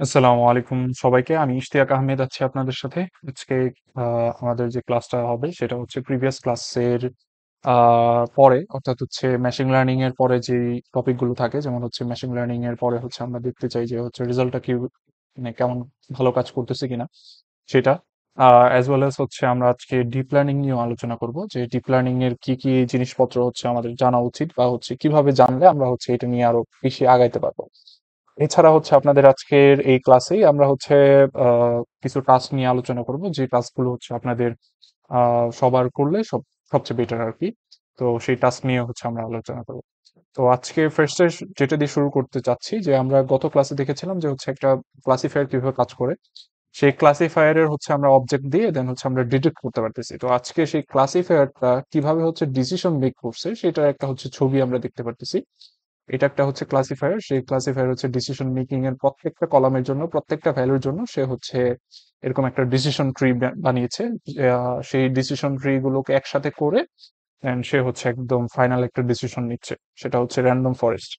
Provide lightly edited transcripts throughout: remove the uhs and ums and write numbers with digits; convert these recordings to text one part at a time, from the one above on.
আসসালামু আলাইকুম সবাইকে। আমি ইশতিয়াক আহমেদ আছি আপনাদের সাথে। আজকে আমাদের যে ক্লাসটা হবে সেটা হচ্ছে প্রিভিয়াস ক্লাসের পরে, অর্থাৎ হচ্ছে মেশিন লার্নিং এর পরে যে টপিকগুলো থাকে, যেমন হচ্ছে মেশিন লার্নিং এর পরে হচ্ছে আমরা দেখতে চাই যে হচ্ছে রেজাল্টটা কি, মানে কেমন ভালো কাজ করতেছে কিনা সেটা। অ্যাজ ওয়েল এস হচ্ছে আমরা আজকে ডিপ লার্নিং নিয়েও আলোচনা করব, যে ডিপ লার্নিং এর কি কি জিনিসপত্র হচ্ছে আমাদের জানা উচিত, বা হচ্ছে কিভাবে জানলে আমরা হচ্ছে এটা নিয়ে আরো বেশি আগাইতে পারবো। এছাড়া হচ্ছে আপনাদের আজকের এই ক্লাসেই আমরা হচ্ছে কিছু টাস্ক নিয়ে আলোচনা করব, যে টাস্কগুলো হচ্ছে আপনাদের সবার করলে সবচেয়ে বেটার আর কি। তো সেই টাস্ক নিয়ে হচ্ছে আমরা আলোচনা করব। তো আজকে ফার্স্টে যেটা দিয়ে শুরু করতে চাচ্ছি, যে আমরা গত ক্লাসে দেখেছিলাম যে হচ্ছে একটা ক্লাসিফায়ার কিভাবে কাজ করে। সেই ক্লাসিফায়ারের হচ্ছে আমরা অবজেক্ট দিয়ে দেন হচ্ছে আমরা ডিটেক্ট করতে পারতেছি। তো আজকে সেই ক্লাসিফায়ারটা কিভাবে হচ্ছে ডিসিশন মেক করছে সেটার একটা হচ্ছে ছবি আমরা দেখতে পারতেছি। এটা একটা হচ্ছে ক্লাসিফায়ার। সেই ক্লাসিফায়ার হচ্ছে ডিসিশন মেকিং এর প্রত্যেকটা কলামের জন্য, প্রত্যেকটা ভ্যালুর জন্য সে হচ্ছে এরকম একটা ডিসিশন ট্রি বানিয়েছে। সেই ডিসিশন ট্রি গুলোকে একসাথে করে এন্ড সে হচ্ছে একদম ফাইনাল একটা ডিসিশন নিচ্ছে, সেটা হচ্ছে র্যান্ডম ফরেস্ট।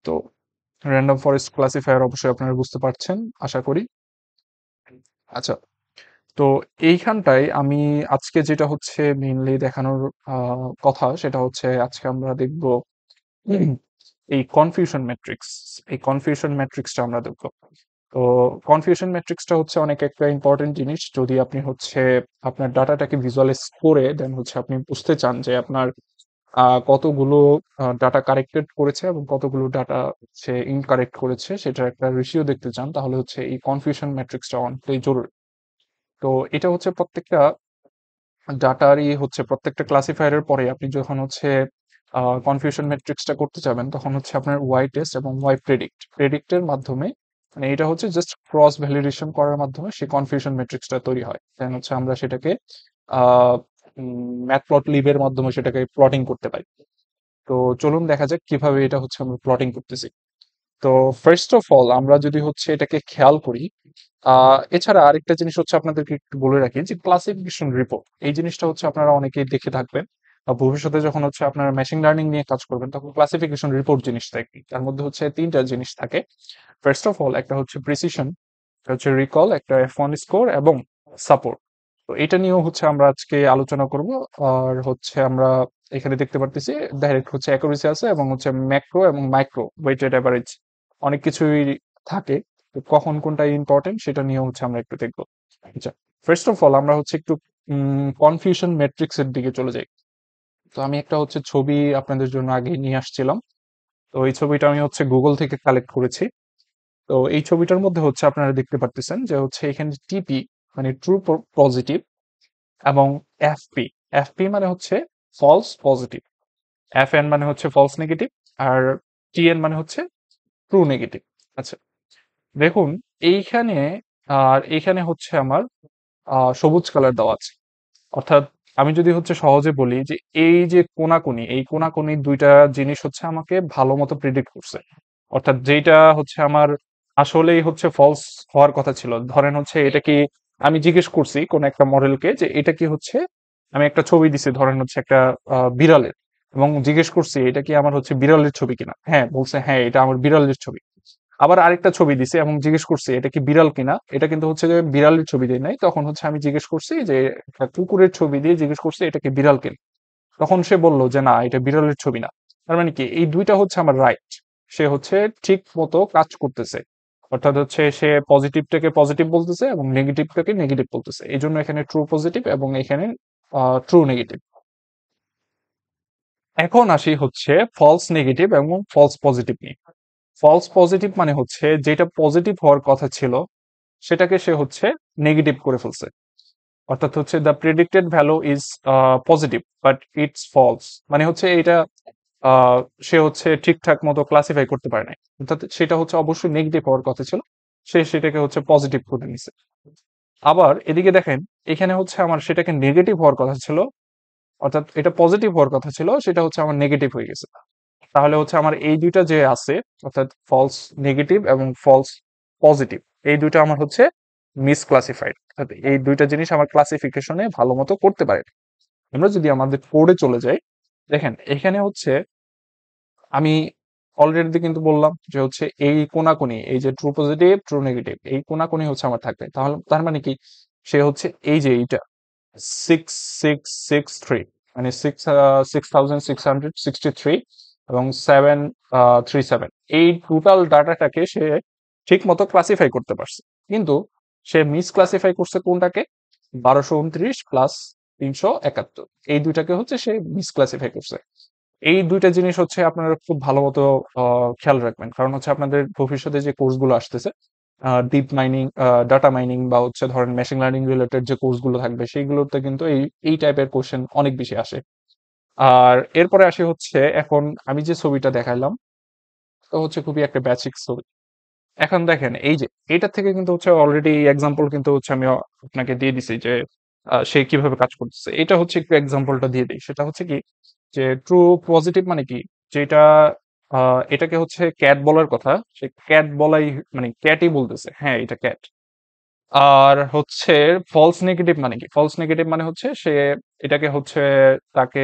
তো র্যান্ডম ফরেস্ট ক্লাসিফায়ার অবশ্যই আপনারা বুঝতে পারছেন আশা করি। আচ্ছা, তো এইখানটায় আমি আজকে যেটা হচ্ছে মেইনলি দেখানোর কথা, সেটা হচ্ছে আজকে আমরা দেখব হুম, এই কনফিউশন ম্যাট্রিক্স। এই কনফিউশন ম্যাট্রিক্সটা আমরা দেখব। তো কনফিউশন ম্যাট্রিক্সটা হচ্ছে অনেক একটা ইম্পর্টেন্ট জিনিস। যদি আপনি হচ্ছে আপনার ডাটাটাকে ভিজুয়ালাইজ করে দেন হচ্ছে আপনি বুঝতে চান যে আপনার কতগুলো ডাটা কারেক্টেড করেছে এবং কতগুলো ডাটা সে ইনকারেক্ট করেছে, সেটার একটা রেশিও দেখতে চান, তাহলে হচ্ছে এই কনফিউশন ম্যাট্রিক্সটা অনেকটাই জরুরি। তো এটা হচ্ছে প্রত্যেকটা ডাটারই হচ্ছে প্রত্যেকটা ক্লাসিফায়ারের পরে আপনি যখন হচ্ছে কনফিউশন ম্যাট্রিক্সটা করতে যাবেন, তখন হচ্ছে আপনার ওয়াই টেস্ট এবং ওয়াই প্রেডিক্টের মাধ্যমে, মানে এটা হচ্ছে জাস্ট ক্রস ভ্যালিডেশন করার মাধ্যমে সেই কনফিউশন ম্যাট্রিক্সটা তৈরি হয়। দেন হচ্ছে আমরা সেটাকে ম্যাটপ্লটলিবের মাধ্যমে সেটাকে প্লটিং করতে পারি। তো চলুন দেখা যাক কিভাবে এটা হচ্ছে আমরা প্লটিং করতেছি। তো ফার্স্ট অফ অল আমরা যদি হচ্ছে এটাকে খেয়াল করি, এছাড়া আরেকটা জিনিস হচ্ছে আপনাদেরকে একটু বলে রাখি, যে ক্লাসিফিকেশন রিপোর্ট এই জিনিসটা হচ্ছে আপনারা অনেকেই দেখে থাকবেন। ভবিষ্যতে যখন হচ্ছে আপনারা মেশিন লার্নিং নিয়ে কাজ করবেন, তখন ক্লাসিফিকেশন রিপোর্ট জিনিসটা কি, তার মধ্যে হচ্ছে তিনটা জিনিস থাকে। ফার্স্ট অফ অল একটা হচ্ছে প্রিসিশন, একটা হচ্ছে রিকল, একটা F1 স্কোর এবং সাপোর্ট। তো এটা নিয়েও হচ্ছে আমরা আজকে আলোচনা করব। আর হচ্ছে আমরা এখানে দেখতে পারতেছি ডাইরেক্ট হচ্ছে অ্যাকুরেসি আছে, এবং হচ্ছে ম্যাক্রো এবং মাইক্রো ওয়েটেড অ্যাভারেজ অনেক কিছুই থাকে। তো কখন কোনটা ইম্পর্টেন্ট সেটা নিয়ে হচ্ছে আমরা একটু দেখবো। আচ্ছা, ফার্স্ট অফ অল আমরা হচ্ছে একটু কনফিউশন ম্যাট্রিক্স এর দিকে চলে যাই। তো আমি একটা হচ্ছে ছবি আপনাদের জন্য আগে নিয়ে আসছিলাম। তো এই ছবিটা আমি হচ্ছে গুগল থেকে কালেক্ট করেছি। তো এই ছবিটার মধ্যে হচ্ছে আপনারা দেখতে পারতেছেন যে হচ্ছে এখানে টিপি মানে ট্রু পজিটিভ, এবং এফপি, এফপি মানে হচ্ছে ফলস পজিটিভ, এফএন মানে হচ্ছে ফলস নেগেটিভ, আর টিএন মানে হচ্ছে ট্রু নেগেটিভ। আচ্ছা, দেখুন এইখানে, আর এইখানে হচ্ছে আমার সবুজ কালার দেওয়া আছে। অর্থাৎ আমি যদি হচ্ছে সহজে বলি যে এই যে কোনাকুনি, এই কোনাকুনি দুইটা জিনিস হচ্ছে আমাকে ভালো মতো প্রিডিক্ট করছে। অর্থাৎ যেটা হচ্ছে আমার আসলেই হচ্ছে ফলস হওয়ার কথা ছিল, ধরেন হচ্ছে এটা কি, আমি জিজ্ঞেস করছি কোন একটা মডেলকে যে এটা কি হচ্ছে, আমি একটা ছবি দিছি ধরেন হচ্ছে একটা বিড়ালের, এবং জিজ্ঞেস করছি এটা কি আমার হচ্ছে বিড়ালের ছবি কিনা, হ্যাঁ বলছে হ্যাঁ এটা আমার বিড়ালের ছবি। আবার আরেকটা ছবি দিছে এবং জিজ্ঞেস করছি এটা কি বিড়াল কিনা, এটা কিন্তু হচ্ছে যে বিড়ালের ছবি দেয় নাই, তখন হচ্ছে আমি জিজ্ঞেস করছি যে একটা কুকুরের ছবি দিয়ে জিজ্ঞেস করছি এটা কি বিড়াল কিনা, তখন সে বলল যে না এটা বিড়ালের ছবি না। তার মানে কি এই দুইটা হচ্ছে আমার রাইট, সে হচ্ছে ঠিক মতো কাজ করতেছে। অর্থাৎ হচ্ছে সে পজিটিভটাকে পজিটিভ বলতেছে এবং নেগেটিভটাকে নেগেটিভ বলতেছে, এই জন্য এখানে ট্রু পজিটিভ এবং এখানে ট্রু নেগেটিভ। এখন আসি হচ্ছে ফলস নেগেটিভ এবং ফলস পজিটিভ নিয়ে। ফলস পজিটিভ মানে হচ্ছে যেটা পজিটিভ হওয়ার কথা ছিল সেটাকে সে হচ্ছে নেগেটিভ করে ফেলছে। অর্থাৎ হচ্ছে the predicted value is positive but it's false, মানে হচ্ছে এটা সে হচ্ছে ঠিকঠাক মতো ক্লাসিফাই করতে পারে নাই। অর্থাৎ সেটা হচ্ছে অবশ্যই নেগেটিভ হওয়ার কথা ছিল, সে সেটাকে হচ্ছে পজিটিভ করে নিছে। আবার এদিকে দেখেন, এখানে হচ্ছে আমার সেটাকে নেগেটিভ হওয়ার কথা ছিল, অর্থাৎ এটা পজিটিভ হওয়ার কথা ছিল, সেটা হচ্ছে আমার নেগেটিভ হয়ে গেছে। তাহলে হচ্ছে আমার এই দুইটা যে আছে, অর্থাৎ ফলস নেগেটিভ এবং ফলস পজিটিভ, এই দুইটা আমার হচ্ছে মিসক্লাসিফাইড। অর্থাৎ এই দুইটা জিনিস আমার ক্লাসিফিকেশনে ভালো মতো করতে পারে। আমরা যদি আমাদের কোডে চলে যাই, দেখেন এখানে হচ্ছে আমি অলরেডি কিন্তু বললাম যে হচ্ছে এই কোনাকুনি, এই যে ট্রু পজিটিভ ট্রু নেগেটিভ, এই কোনাকুনি হচ্ছে আমার থাকবে। তাহলে তার মানে কি, সে হচ্ছে এই যে এইটা 6663, মানে 6663 এবং 737, এই টোটাল ডাটাটাকে সে ঠিক মতো ক্লাসিফাই করতে পারছে। কিন্তু সে মিস ক্লাসিফাই করছে কোনটাকে, 1229 প্লাস 371, এই দুইটাকে হচ্ছে সে মিস ক্লাসিফাই করছে। এই দুইটা জিনিস হচ্ছে আপনারা খুব ভালো মতো খেয়াল রাখবেন, কারণ হচ্ছে আপনাদের ভবিষ্যতে যে কোর্সগুলো আসতেছে, ডিপ মাইনিং, ডাটা মাইনিং, বা হচ্ছে ধরেন মেশিন লার্নিং রিলেটেড যে কোর্সগুলো থাকবে, সেইগুলোতে কিন্তু এই এই টাইপের কোশ্চেন অনেক বেশি আসে। আর এরপরে আসি হচ্ছে, এখন আমি যে ছবিটা দেখাইলাম, তো হচ্ছে খুবই একটা বেসিক ছবি। এখন দেখেন এই যে এটা থেকে কিন্তু হচ্ছে অলরেডি এক্সাম্পল কিন্তু হচ্ছে আমি আপনাকে দিয়ে দিছি যে সে কিভাবে কাজ করতেছে। এটা হচ্ছে একটু এক্সাম্পলটা দিয়ে দিই, সেটা হচ্ছে কি, যে ট্রু পজিটিভ মানে কি, যেটা এটাকে হচ্ছে ক্যাট বলার কথা, সে ক্যাট বলাই, মানে ক্যাটই বলতেছে, হ্যাঁ এটা ক্যাট। আর হচ্ছে ফলস নেগেটিভ মানে কি, ফলস নেগেটিভ মানে হচ্ছে সে এটাকে হচ্ছে তাকে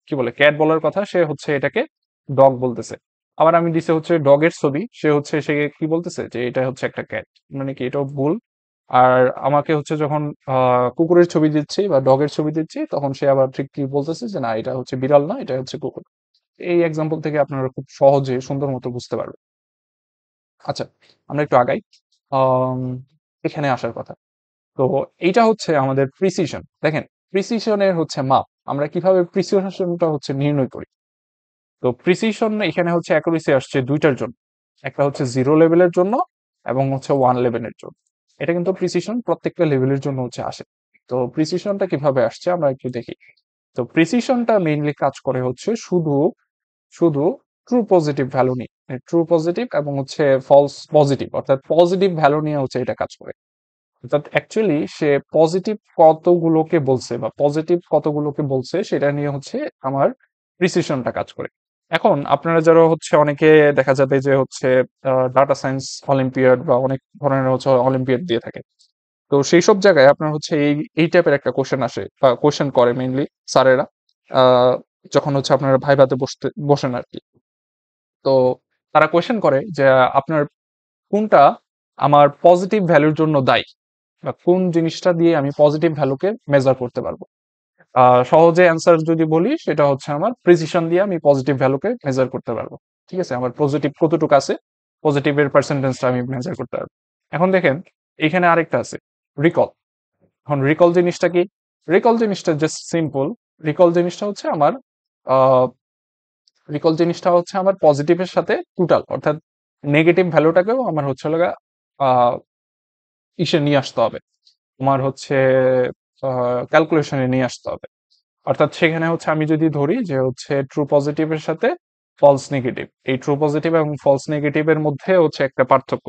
কি বলে, ক্যাট বলার কথা, সে হচ্ছে এটাকে ডগ বলতেছে। আবার আমি দিছে হচ্ছে ডগের ছবি, সে হচ্ছে সে কি বলতেছে যে এটা হচ্ছে একটা ক্যাট, মানে কি এটাও ভুল। আর আমাকে হচ্ছে যখন কুকুরের ছবি দিচ্ছি বা ডগের ছবি দিচ্ছি, তখন সে আবার ঠিক কি বলতেছে যে না এটা হচ্ছে বিড়াল, না এটা হচ্ছে কুকুর। এই এক্সাম্পল থেকে আপনারা খুব সহজে সুন্দর মতো বুঝতে পারবেন। আচ্ছা, আমরা একটু আগাই। আম, এখানে আসার কথা, তো এইটা হচ্ছে আমাদের প্রিসিশন। দেখেন, প্রিসিশনের হচ্ছে মাপ, আমরা কিভাবে প্রিসিশনটা হচ্ছে নির্ণয় করি। তো প্রিসিশন এখানে হচ্ছে অ্যাকুরেসি আসছে দুইটার জন্য, একটা হচ্ছে 0 লেভেলের জন্য এবং হচ্ছে 1 লেভেলের জন্য। এটা কিন্তু প্রিসিশন প্রত্যেকটা লেভেলের জন্য হচ্ছে আসে। তো প্রিসিশনটা কিভাবে আসছে আমরা একটু দেখি। তো প্রিসিশনটা মেইনলি কাজ করে হচ্ছে শুধু শুধু ট্রু পজিটিভ ভ্যালু নিয়ে, ট্রু পজিটিভ এবং হচ্ছে ফলস পজিটিভ, অর্থাৎ পজিটিভ ভ্যালু নিয়ে হচ্ছে এটা কাজ করে। অর্থাৎ অ্যাকচুয়ালি সে পজিটিভ কতগুলোকে বলছে বা পজিটিভ কতগুলোকে বলছে সেটা নিয়ে হচ্ছে আমার প্রিসিশনটা কাজ করে। এখন আপনারা যারা হচ্ছে অনেকে দেখা যাবে যে হচ্ছে ডাটা সায়েন্স অলিম্পিয়াড বা অনেক ধরনের হচ্ছে অলিম্পিয়াড দিয়ে থাকে, তো সেই সব জায়গায় আপনার হচ্ছে এই এই টাইপের একটা কোশ্চেন আসে বা কোশ্চেন করে মেইনলি স্যারেরা, আহ, যখন হচ্ছে আপনারা ভাইভাতে বসেন আর কি। তো তারা কোশ্চেন করে যে আপনার কোনটা আমার পজিটিভ ভ্যালুর জন্য দায়ী, বা কোন জিনিসটা দিয়ে আমি পজিটিভ ভ্যালুকে মেজার করতে পারবো। সহজে অ্যান্সার যদি বলি, সেটা হচ্ছে আমার প্রিসিশন দিয়ে আমি পজিটিভ ভ্যালুকে মেজার করতে পারবো। ঠিক আছে, আমার পজিটিভ কতটুকু আছে, পজিটিভের পার্সেন্টেজটা আমি মেজার করতে পারবো। এখন দেখেন, এখানে আরেকটা আছে, রিকল। এখন রিকল জিনিসটা কি, রিকল জিনিসটা জাস্ট সিম্পল। রিকল জিনিসটা হচ্ছে আমার রিকল জিনিসটা হচ্ছে আমার পজিটিভের সাথে টোটাল, অর্থাৎ নেগেটিভ ভ্যালুটাকেও আমার হচ্ছে লাগা ইসে নিয়ে আসতে হবে, তোমার হচ্ছে ক্যালকুলেশনে নিয়ে আসতে হবে। অর্থাৎ সেখানে হচ্ছে আমি যদি ধরি যে হচ্ছে ট্রু পজিটিভের সাথে ফলস নেগেটিভ, এই ট্রু পজিটিভ এবং ফলস নেগেটিভের মধ্যে হচ্ছে একটা পার্থক্য।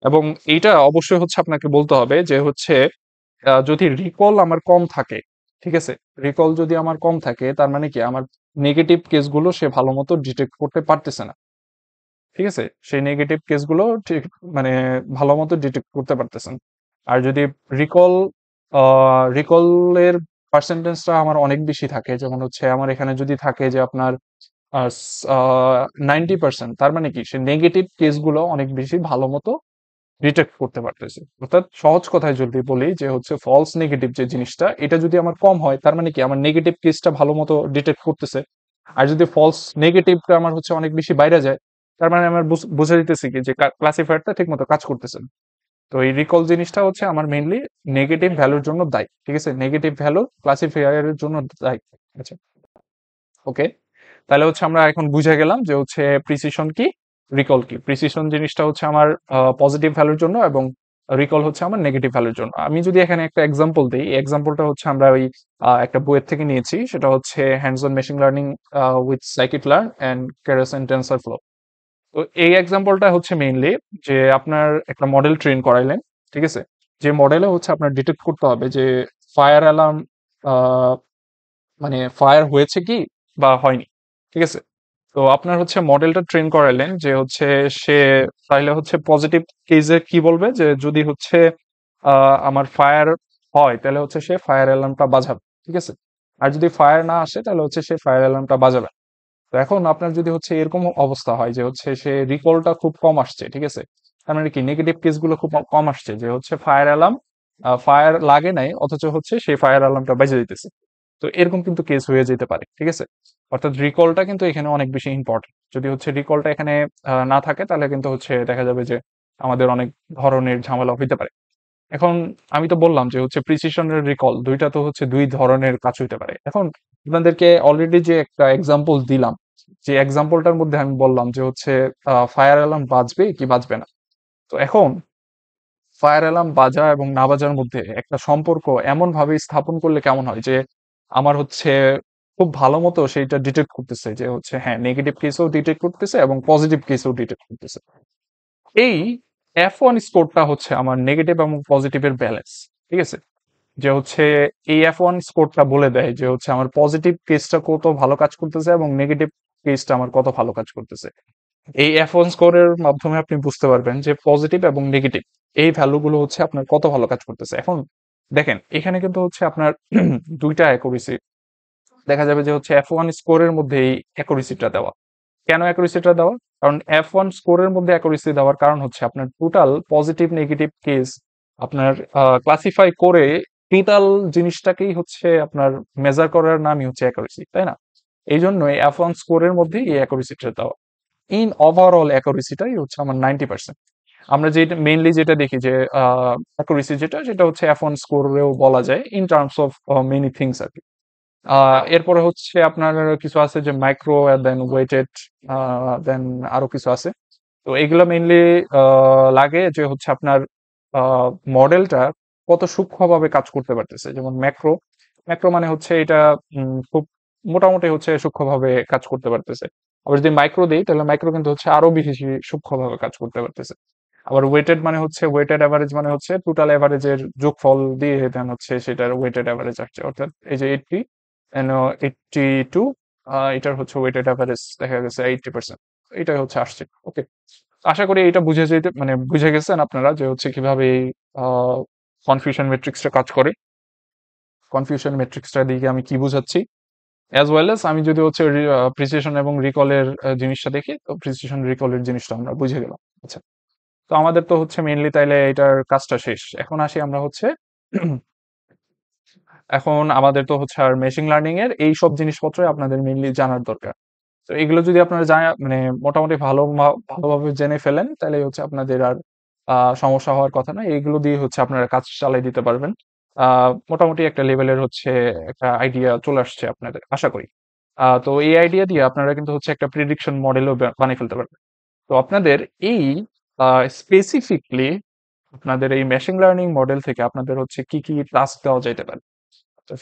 এবং এইটা অবশ্যই হচ্ছে আপনাকে বলতে হবে যে হচ্ছে যদি রিকল আমার কম থাকে, ঠিক আছে, রিকল যদি আমার কম থাকে তার মানে কি আমার নেগেটিভ কেসগুলো সে ভালো মতো ডিটেক্ট করতে পারতেছে না। ঠিক আছে, সেই নেগেটিভ কেসগুলো ঠিক মানে ভালো মতো ডিটেক্ট করতে পারতেছেন। আর যদি রিকল রিকলের পার্সেন্টেজটা আমার অনেক বেশি থাকে, যেমন হচ্ছে আমার এখানে যদি থাকে যে আপনার 90%, তার মানে কি সে নেগেটিভ কেসগুলো অনেক বেশি ভালো মতো ডিটেক্ট করতে পারতেছে। অর্থাৎ সহজ কথায় যদি বলি যে হচ্ছে ফলস নেগেটিভ যে জিনিসটা, এটা যদি আমার কম হয় তার মানে কি আমার নেগেটিভ কেসটা ভালো মতো ডিটেক্ট করতেছে। আর যদি ফলস নেগেটিভটা আমার হচ্ছে অনেক বেশি বাইরে যায়, তার মানে আমার বুঝে দিতেছি কি যে ক্লাসিফায়ারটা ঠিক মতো কাজ করতেছে না। তো এই রিকল জিনিসটা হচ্ছে আমার মেইনলি নেগেটিভ ভ্যালুর জন্য দায়ী। ঠিক আছে, নেগেটিভ ভ্যালু ক্লাসিফায়ারের জন্য দায়ী। আচ্ছা, ওকে, তাহলে হচ্ছে আমরা এখন বুঝে গেলাম যে হচ্ছে প্রিসিশন কি, রিকল কি। প্রিসিশন জিনিসটা হচ্ছে আমার পজিটিভ ভ্যালুর জন্য এবং রিকল হচ্ছে আমার নেগেটিভ ভ্যালুর জন্য। আমি যদি এখানে একটা এক্সাম্পল দিই, এই এক্সাম্পলটা হচ্ছে আমরা ওই একটা বইয়ের থেকে নিয়েছি, সেটা হচ্ছে hands on machine learning with scikit learn and Keras and TensorFlow. তো এই এক্সাম্পলটা হচ্ছে মেইনলি যে আপনার একটা মডেল ট্রেন করাইলেন, ঠিক আছে, যে মডেলে হচ্ছে আপনার ডিটেক্ট করতে হবে যে ফায়ার অ্যালার্ম, মানে ফায়ার হয়েছে কি বা হয়নি। ঠিক আছে, তো আপনার হচ্ছে মডেলটা ট্রেন করাইলেন যে হচ্ছে সে তাহলে হচ্ছে পজিটিভ কেসে কি বলবে, যে যদি হচ্ছে আমার ফায়ার হয় তাহলে হচ্ছে সে ফায়ার অ্যালার্মটা বাজাবে। ঠিক আছে, আর যদি ফায়ার না আসে তাহলে হচ্ছে সে ফায়ার অ্যালার্মটা বাজাবে না। তো এখন আপনার যদি হচ্ছে এরকম অবস্থা হয় যে হচ্ছে সে রিকলটা খুব কম আসছে, ঠিক আছে, তার মানে কি নেগেটিভ কেসগুলো খুব কম আসছে, যে হচ্ছে ফায়ার অ্যালার্ম ফায়ার লাগে নাই অথচ হচ্ছে সেই ফায়ার অ্যালার্মটা বাজে দিতেছে। তো এরকম কিন্তু কেস হয়ে যেতে পারে, ঠিক আছে। অর্থাৎ রিকলটা কিন্তু এখানে অনেক বেশি ইম্পর্টেন্ট। যদি হচ্ছে রিকলটা এখানে না থাকে তাহলে কিন্তু হচ্ছে দেখা যাবে যে আমাদের অনেক ধরনের ঝামেলা হইতে পারে। এখন আমি তো বললাম যে হচ্ছে প্রিসিশন এর রিকল দুইটা তো হচ্ছে দুই ধরনের কাজ হইতে পারে। এখন আপনাদেরকে অলরেডি যে একটা এক্সাম্পল দিলাম, যে এক্সাম্পলটার মধ্যে আমি বললাম যে হচ্ছে ফায়ার অ্যালার্ম বাজবে কি বাজবে না। তো এখন ফায়ার অ্যালার্ম বাজা এবং না বাজার মধ্যে একটা সম্পর্ক এমন ভাবে স্থাপন করলে কেমন হয় যে আমার হচ্ছে খুব ভালো মতো সেইটা ডিটেক্ট করতেছে যে হচ্ছে হ্যাঁ নেগেটিভ কেসও ডিটেক্ট করতেছে এবং পজিটিভ কেসও ডিটেক্ট করতেছে। এই F1 স্কোরটা হচ্ছে আমার নেগেটিভ এবং পজিটিভের ব্যালেন্স, ঠিক আছে। যে হচ্ছে এই F1 স্কোরটা বলে দেয় যে হচ্ছে আমার পজিটিভ কেসটা কত ভালো কাজ করতেছে এবং নেগেটিভ কেসটা আমার কত ভালো কাজ করতেছে। এই F1 স্কোরের মাধ্যমে আপনি বুঝতে পারবেন যে পজিটিভ এবং নেগেটিভ এই ভ্যালুগুলো হচ্ছে আপনার কত ভালো কাজ করতেছে। এখন দেখেন এখানে কিন্তু হচ্ছে আপনার দুইটা অ্যাকুরেসি দেখা যাবে যে হচ্ছে F1 স্কোরের মধ্যে এই অ্যাকুরেসিটা দেওয়া। কেন অ্যাকুরেসিটা দেওয়া? কারণ F1 স্কোরের মধ্যে অ্যাকুরেসি দেওয়ার কারণ হচ্ছে আপনার টোটাল পজিটিভ নেগেটিভ কেস আপনার ক্লাসিফাই করে টোটাল জিনিসটাকেই হচ্ছে আপনার মেজার করার নামই হচ্ছে অ্যাকুরেসি, তাই না? এই জন্যই F1 স্কোরের মধ্যে এই অ্যাকুরেসিটা দেওয়া। ইন ওভারঅল অ্যাকুরেসিটাই হচ্ছে আমার 90%। আমরা যেটা মেইনলি যেটা দেখি যে অ্যাকুরেসি যেটা সেটা হচ্ছে F1 স্কোরেও বলা যায় in terms of many things আর কি। এরপরে হচ্ছে আপনার কিছু আছে যে মাইক্রো দেন ওয়েটেড দেন আরো কিছু আছে। তো এগুলো মেইনলি লাগে যে হচ্ছে আপনার মডেলটা কত সূক্ষ্মভাবে কাজ করতে পারতেছে। যেমন ম্যাক্রো, ম্যাক্রো মানে হচ্ছে এটা খুব মোটামুটি হচ্ছে সূক্ষ্মভাবে কাজ করতে পারতেছে। আবার যদি মাইক্রো দিই তাহলে মাইক্রো কিন্তু হচ্ছে আরো বেশি সূক্ষ্মভাবে কাজ করতে পারতেছে। আবার ওয়েটেড মানে হচ্ছে ওয়েটেড অ্যাভারেজ মানে হচ্ছে টোটাল অ্যাভারেজের যোগফল দিয়ে দেন হচ্ছে সেটার ওয়েটেড অ্যাভারেজ আসছে। অর্থাৎ এই যে 80 82 এটার হচ্ছে ওয়েটেড অ্যাভারেজ দেখা গেছে 80%, এটাই হচ্ছে আসছে। ওকে, আশা করি এটা বুঝে যেতে মানে বুঝে গেছেন আপনারা যে হচ্ছে কিভাবে এই কনফিউশন ম্যাট্রিক্সটা কাজ করে। কনফিউশন ম্যাট্রিক্সটা দিকে আমি কি বুঝাচ্ছি, অ্যাজ ওয়েল এস আমি যদি হচ্ছে প্রিসিশন এবং রিকলের জিনিসটা দেখি, তো প্রিসিশন রিকলের জিনিসটা আমরা বুঝে গেলাম। আচ্ছা, তো আমাদের তো হচ্ছে মেইনলি তাইলে এটার কাজটা শেষ। এখন আসি আমরা হচ্ছে এখন আমাদের তো হচ্ছে আর মেশিন লার্নিং এর এই সব জিনিসপত্রই আপনাদের মেইনলি জানার দরকার। তো এগুলো যদি আপনারা মানে মোটামুটি ভালোভাবে জেনে ফেলেন তাহলে হচ্ছে আপনাদের আর সমস্যা হওয়ার কথা না। এগুলো দিয়ে হচ্ছে আপনারা কাজ চালিয়ে দিতে পারবেন। মোটামুটি একটা লেভেলের হচ্ছে একটা আইডিয়া চলে আসছে আপনাদের আশা করি। তো এই আইডিয়া দিয়ে আপনারা কিন্তু হচ্ছে একটা প্রিডিকশন মডেলও বানিয়ে ফেলতে পারবেন। তো আপনাদের এই স্পেসিফিকলি আপনাদের এই মেশিন লার্নিং মডেল থেকে আপনাদের হচ্ছে কি কি টাস্ক দেওয়া যেতে পারে।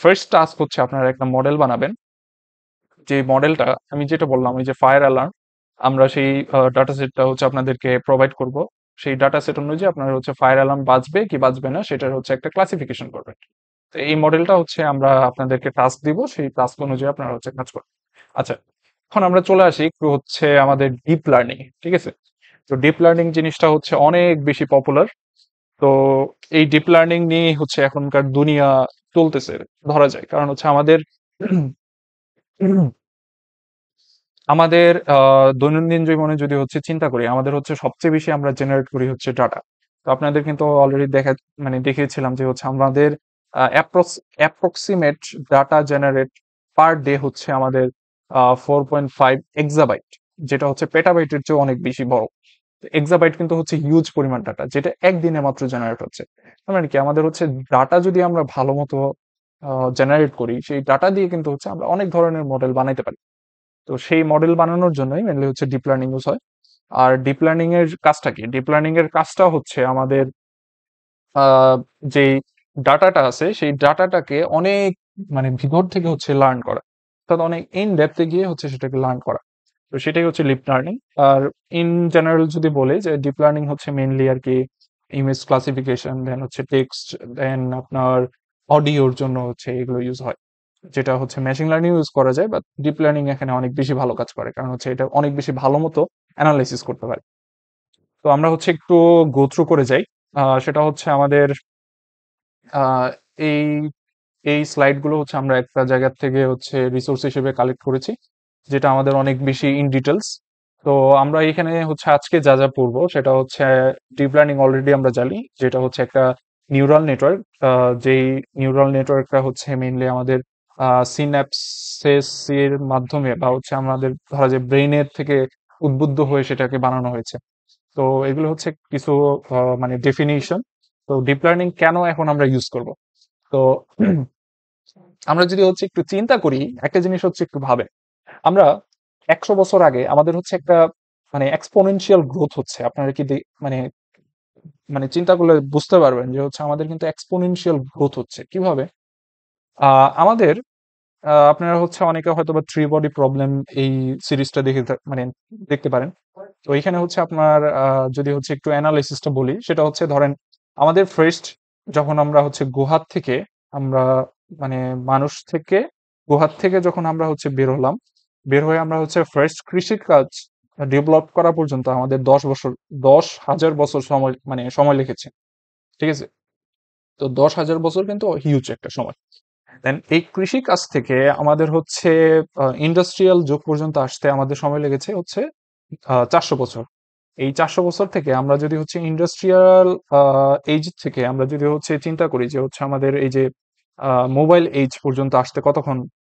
ফার্স্ট টাস্ক হচ্ছে আপনারা একটা মডেল বানাবেন। যে মডেলটা আমি যেটা বললাম ওই যে ফায়ার অ্যালার্ম, আমরা সেই ডাটা সেটটা হচ্ছে আপনাদেরকে প্রোভাইড করব। সেই ডাটা সেট অনুযায়ী আপনার হচ্ছে ফায়ার অ্যালার্ম বাজবে কি বাজবে না সেটার হচ্ছে একটা ক্লাসিফিকেশন করবেন। তো এই মডেলটা হচ্ছে আমরা আপনাদেরকে টাস্ক দিব, সেই টাস্ক অনুযায়ী আপনারা হচ্ছে কাজ করবেন। আচ্ছা, এখন আমরা চলে আসি একটু হচ্ছে আমাদের ডিপ লার্নিং, ঠিক আছে। তো ডিপ লার্নিং জিনিসটা হচ্ছে অনেক বেশি পপুলার। তো এই ডিপ লার্নিং নিয়ে হচ্ছে এখনকার দুনিয়া চলতেছে ধরা যায়, কারণ হচ্ছে আমাদের আমাদের দৈনন্দিন জীবনে যদি হচ্ছে চিন্তা করি আমাদের হচ্ছে সবচেয়ে বেশি আমরা জেনারেট করি হচ্ছে ডাটা। তো আপনাদের কিন্তু অলরেডি মানে দেখিয়েছিলাম যে হচ্ছে আমাদের approximate data generate per day হচ্ছে আমাদের 4.5 এক্সাবাইট, যেটা হচ্ছে পেটাবাইটের চেয়ে অনেক বেশি বড়। এক্সাবাইট কিন্তু হচ্ছে হিউজ পরিমাণ ডাটা, যেটা একদিনে মাত্র জেনারেট হচ্ছে। তার মানে কি আমাদের হচ্ছে ডাটা যদি আমরা ভালো মতো জেনারেট করি সেই ডাটা দিয়ে কিন্তু হচ্ছে আমরা অনেক ধরনের মডেল বানাইতে পারি। তো সেই মডেল বানানোর জন্যই মেনলি হচ্ছে ডিপ লার্নিং ইউজ হয়। আর ডিপ লার্নিং এর কাজটা কি? ডিপ লার্নিং এর কাজটা হচ্ছে আমাদের আহ, যেই ডাটাটা আছে সেই ডাটাটাকে অনেক মানে ভিতর থেকে হচ্ছে লার্ন করা, অর্থাৎ অনেক ইন ডেপথে গিয়ে হচ্ছে সেটাকে লার্ন করা। তো সেটাই হচ্ছে ডিপ লার্নিং। আর ইন জেনারেল যদি বলি যে ডিপ লার্নিং হচ্ছে মেনলি আর কি ইমেজ ক্লাসিফিকেশন, দেন হচ্ছে টেক্সট, দেন আপনার অডিওর জন্য হচ্ছে এগুলো ইউজ হয়। যেটা হচ্ছে মেশিন লার্নিং ইউজ করা যায়, বাট ডিপ লার্নিং এখানে অনেক বেশি ভালো কাজ করে, কারণ হচ্ছে এটা অনেক বেশি ভালো মতো অ্যানালাইসিস করতে পারে। তো আমরা হচ্ছে একটু গো থ্রু করে যাই। সেটা হচ্ছে আমাদের আহ, এই এই স্লাইড গুলো হচ্ছে আমরা একটা জায়গা থেকে হচ্ছে রিসোর্স হিসেবে কালেক্ট করেছি। যেটা আমাদের অনেক বেশি ইন ডিটেলস। তো আমরা এখানে হচ্ছে আজকে যা যা পড়বো সেটা হচ্ছে ডিপ লার্নিং অলরেডি আমরা জানি, যেটা হচ্ছে একটা নিউরাল নেটওয়ার্ক। যেই নিউরাল নেটওয়ার্কটা হচ্ছে মেইনলি আমাদের সিন্যাপসেস এর মাধ্যমে বা হচ্ছে আমাদের ধরা যায় ব্রেইনের থেকে উদ্বুদ্ধ হয়ে সেটাকে বানানো হয়েছে। তো এগুলো হচ্ছে কিছু মানে ডেফিনিশন। তো ডিপ লার্নিং কেন এখন আমরা ইউজ করব? তো আমরা যদি হচ্ছে একটু চিন্তা করি, একটা জিনিস হচ্ছে একটু ভাবে, আমরা 100 বছর আগে আমাদের হচ্ছে একটা মানে এক্সপোনেনশিয়াল গ্রোথ হচ্ছে। আপনারা কি মানে মানে চিন্তা করলে বুঝতে পারবেন যে হচ্ছে আমাদের কিন্তু এক্সপোনেনশিয়াল গ্রোথ হচ্ছে কিভাবে। আমাদের আপনারা হচ্ছে অনেকে হয়তো বা থ্রি বডি প্রবলেম এই সিরিজটা দেখে মানে দেখতে পারেন। তো এখানে হচ্ছে আপনার যদি হচ্ছে একটু অ্যানালাইসিসটা বলি, সেটা হচ্ছে ধরেন আমাদের ফার্স্ট যখন আমরা হচ্ছে গুহার থেকে আমরা মানে মানুষ থেকে গুহার থেকে যখন আমরা হচ্ছে বের হলাম, বের হয়ে আমরা হচ্ছে ফার্স্ট কৃষি কাজ ডেভেলপ করা পর্যন্ত আমাদের 10 বছর, 10,000 বছর সময় মানে সময় লেগেছে। ঠিক আছে? তো 10,000 বছর কিন্তু হিউজ একটা সময়। দেন এই কৃষি কাজ থেকে আমাদের হচ্ছে ইন্ডাস্ট্রিয়াল যুগ পর্যন্ত আসতে আমাদের সময় লেগেছে হচ্ছে 400 বছর। এই 400 বছর থেকে আমরা যদি হচ্ছে ইন্ডাস্ট্রিয়াল এইজ থেকে আমরা যদি হচ্ছে চিন্তা করি যে হচ্ছে আমাদের এই যে মোবাইল এইজ পর্যন্ত আসতে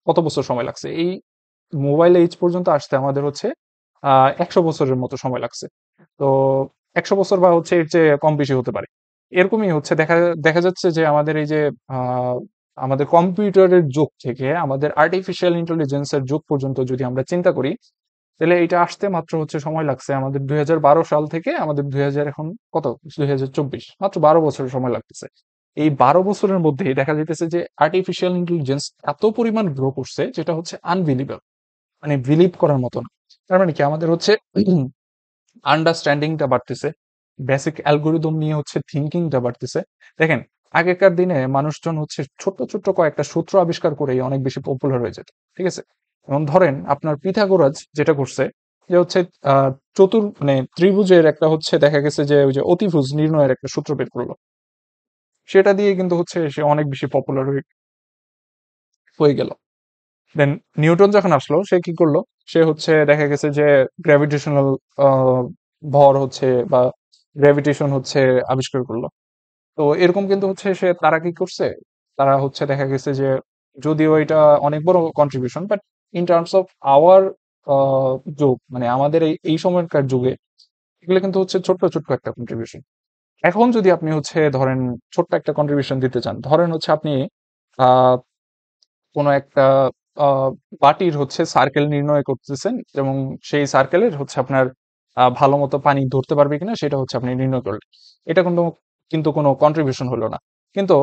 কত বছর সময় লাগছে, এই মোবাইল এইজ পর্যন্ত আসতে আমাদের হচ্ছে 100 বছরের মতো সময় লাগছে। তো 100 বছর বা হচ্ছে এর চেয়ে কম বেশি হতে পারে। এরকমই হচ্ছে দেখা দেখা যাচ্ছে যে আমাদের এই যে আহ, আমাদের কম্পিউটারের যুগ থেকে আমাদের আর্টিফিশিয়াল ইন্টেলিজেন্সের যুগ পর্যন্ত যদি আমরা চিন্তা করি, তাহলে এটা আসতে মাত্র হচ্ছে সময় লাগছে আমাদের 2012 সাল থেকে আমাদের 2000 এখন কত 2024, মাত্র 12 বছরের সময় লাগতেছে। এই 12 বছরের মধ্যেই দেখা যাইতেছে যে আর্টিফিশিয়াল ইন্টেলিজেন্স এত পরিমাণ গ্রো করছে যেটা হচ্ছে আনবিলিভেবল, মানে বিলিভ করার মতো না। তার মানে কি আমাদের হচ্ছে আন্ডারস্ট্যান্ডিংটা বাড়তেছে, বেসিক অ্যালগোরিদম নিয়ে হচ্ছে থিঙ্কিংটা বাড়তেছে। দেখেন, আগেকার দিনে মানুষজন হচ্ছে ছোট্ট ছোট্ট কয়েকটা সূত্র আবিষ্কার করেই অনেক বেশি পপুলার হয়ে যেত। ঠিক আছে? যেমন ধরেন আপনার পিথাগোরাস যেটা করছে যে হচ্ছে আহ মানে ত্রিভুজের একটা হচ্ছে দেখা গেছে যে ওই যে অতিভুজ নির্ণয়ের একটা সূত্র বের করলো, সেটা দিয়ে কিন্তু হচ্ছে সে অনেক বেশি পপুলার হয়ে হয়ে গেল। দেন নিউটন যখন আসলো সে কি করলো, সে হচ্ছে দেখা গেছে যে গ্র্যাভিটেশনাল ভর হচ্ছে বা গ্র্যাভিটেশন হচ্ছে আবিষ্কার করলো। তো এরকম কিন্তু হচ্ছে সে তারা কি করছে, তারা হচ্ছে দেখা গেছে যে যদিও এটা অনেক বড় contribution, but in terms of our যুগ মানে আমাদের এই সময়কার যুগে এগুলো কিন্তু হচ্ছে ছোট্ট ছোট্ট একটা কন্ট্রিবিউশন। এখন যদি আপনি হচ্ছে ধরেন ছোট্ট একটা কন্ট্রিবিউশন দিতে চান, ধরেন হচ্ছে আপনি আহ কোনো একটা আহ, বাটির হচ্ছে সার্কেল নির্ণয় করতেছেন এবং সেই সার্কেলের হচ্ছে আপনার ভালো মতো পানি ধরতে পারবে কিনা সেটা হচ্ছে আপনি নির্ণয় করলেন। এটা কিন্তু কিন্তু কোনো কন্ট্রিবিউশন হলো না। কিন্তু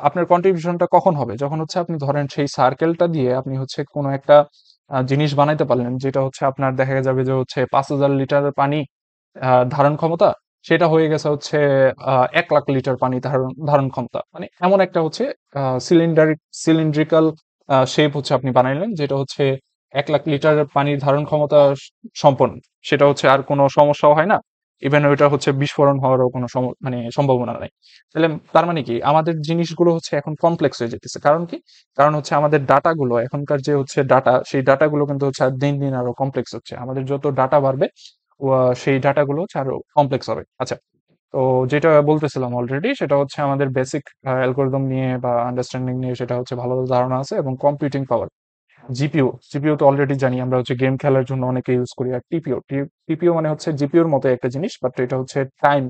আপনার কন্ট্রিবিউশনটা কখন হবে, যখন হচ্ছে আপনি ধরেন সেই সার্কেলটা দিয়ে আপনি হচ্ছে কোনো একটা জিনিস বানাইতে পারলেন, যেটা হচ্ছে আপনার দেখা যাবে যে হচ্ছে 5,000 লিটার পানি ধারণ ক্ষমতা, সেটা হয়ে গেছে হচ্ছে 1 লাখ লিটার পানি ধারণ ধারণ ক্ষমতা। মানে এমন একটা হচ্ছে সিলিন্ড্রিক্যাল শেপ হচ্ছে আপনি বানাইলেন, যেটা হচ্ছে 1 লাখ লিটার পানির ধারণ ক্ষমতা সম্পন্ন। সেটা হচ্ছে আর কোনো সমস্যাও হয় না, ইভেন ওইটা হচ্ছে বিস্ফোরণ হওয়ারও কোনো মানে সম্ভাবনা নাই। তাহলে তার মানে কি আমাদের জিনিসগুলো হচ্ছে এখন কমপ্লেক্স হয়ে যেতেছে, কারণ কি, কারণ হচ্ছে আমাদের ডাটাগুলো এখনকার যে হচ্ছে ডাটা, সেই ডাটাগুলো কিন্তু হচ্ছে আর দিন দিন আরো কমপ্লেক্স হচ্ছে। আমাদের যত ডাটা বাড়বে সেই ডাটাগুলো হচ্ছে আরো কমপ্লেক্স হবে। আচ্ছা, তো যেটা বলতেছিলাম অলরেডি সেটা হচ্ছে আমাদের বেসিক অ্যালগোরিদম নিয়ে বা আন্ডারস্ট্যান্ডিং নিয়ে সেটা হচ্ছে ভালো ধারণা আছে, এবং কম্পিউটিং পাওয়ার জিপিইউ। জিপিইউ তো অলরেডি জানি আমরা হচ্ছে গেম খেলার জন্য অনেকে ইউজ করি। আর টিপিও, টিপিও মানে হচ্ছে জিপিইউর মতো একটা জিনিস, বাট এটা হচ্ছে টাইম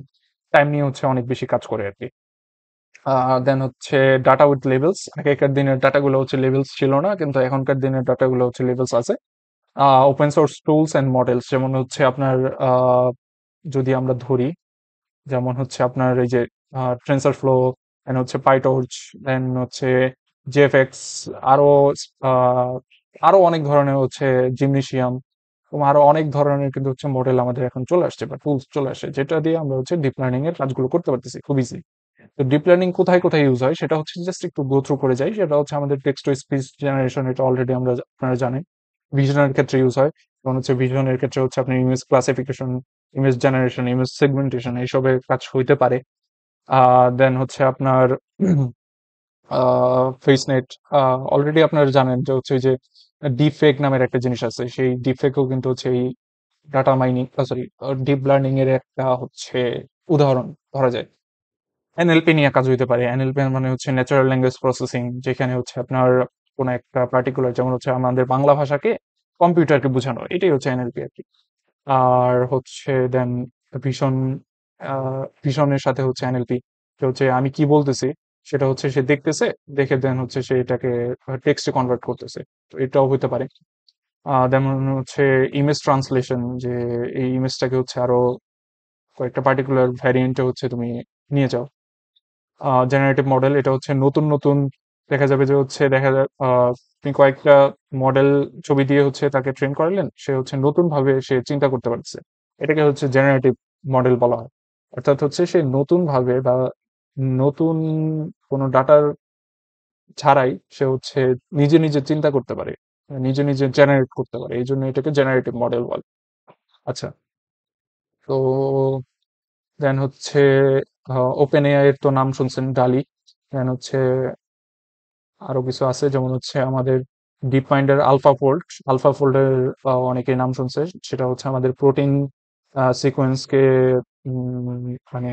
টাইম নিয়ে হচ্ছে অনেক বেশি কাজ করে আর কি। দেন হচ্ছে ডাটা উইথ লেভেলস। আগেকার দিনের ডাটাগুলো হচ্ছে লেভেলস ছিল না, কিন্তু এখনকার দিনের ডাটাগুলো হচ্ছে লেভেলস আছে। Open source tools and models, যেমন হচ্ছে আপনার যদি আমরা ধরি, যেমন হচ্ছে আপনার এই যে টেনসর ফ্লো, দেন হচ্ছে পাইটর্চ, দেন হচ্ছে জেএফএক্স, আরো আহ, আরো অনেক ধরনের হচ্ছে জিমনেশিয়াম, এবং আরো অনেক ধরনের কিন্তু হচ্ছে মডেল আমাদের এখন চলে আসছে বা টুলস চলে আসছে, যেটা দিয়ে আমরা হচ্ছে ডিপ লার্নিং এর কাজগুলো করতে পারতেছি খুব ইজিলি। তো ডিপ লার্নিং কোথায় কোথায় ইউজ হয় সেটা হচ্ছে জাস্ট একটু গো থ্রু করে যাই। সেটা হচ্ছে আমাদের টেক্সট টু স্পিচ জেনারেশন, এটা অলরেডি আপনারা জানেন। ভিশনের ক্ষেত্রে ইউজ হয়, যেমন হচ্ছে ভিশনের ক্ষেত্রে হচ্ছে আপনি image classification, image generation, image segmentation এইসবের কাজ হইতে পারে। দেন হচ্ছে আপনার ফেসনেট, অলরেডি আপনারা জানেন যে হচ্ছে ওই যে ডিফেক নামের একটা জিনিস আছে, সেই ডিফেকও কিন্তু হচ্ছে এই data mining, sorry, deep learning এর একটা হচ্ছে উদাহরণ ধরা যায়। এনএলপি নিয়ে কাজ হইতে পারে। এনএলপি মানে হচ্ছে ন্যাচারাল ল্যাঙ্গুয়েজ প্রসেসিং, যেখানে হচ্ছে আপনার কোনো একটা পার্টিকুলার, যেমন হচ্ছে আমাদের বাংলা ভাষাকে কম্পিউটারকে বোঝানো, এটাই হচ্ছে এনএলপি আর কি। আর হচ্ছে দেন ভীষণ, ভীষণের সাথে হচ্ছে এনএলপি, হচ্ছে আমি কি বলতেছি সেটা হচ্ছে সে দেখতেছে, দেখে দেন হচ্ছে সে এটাকে টেক্সটে কনভার্ট করতেছে, তো এটাও হতে পারে। যেমন হচ্ছে ইমেজ ট্রান্সলেশন, যে এই ইমেজটাকে হচ্ছে আরো কয়েকটা পার্টিকুলার ভ্যারিয়েন্টে হচ্ছে তুমি নিয়ে যাও। জেনারেটিভ মডেল, এটা হচ্ছে নতুন নতুন দেখা যাবে যে হচ্ছে দেখা যায় আপনি কয়েকটা মডেল ছবি দিয়ে হচ্ছে তাকে ট্রেন করালেন, সে হচ্ছে নতুন ভাবে সে চিন্তা করতে পারছে, এটাকে হচ্ছে জেনারেটিভ মডেল বলা হয়। অর্থাৎ হচ্ছে সে নতুন ভাবে বা নতুন কোনো ডাটার ছাড়াই সে হচ্ছে নিজে নিজে চিন্তা করতে পারে, নিজে নিজে জেনারেট করতে পারে, এই জন্য এটাকে জেনারেটিভ মডেল বলে। আচ্ছা, তো দেন হচ্ছে ওপেন এআই এর তো নাম শুনছেন, ডালি। দেন হচ্ছে আরো কিছু আছে, যেমন হচ্ছে আমাদের ডিপ মাইন্ডের আলফা ফোল্ডের অনেকে নাম শুনছে। সেটা হচ্ছে আমাদের প্রোটিন সিকোয়েন্সকে, মানে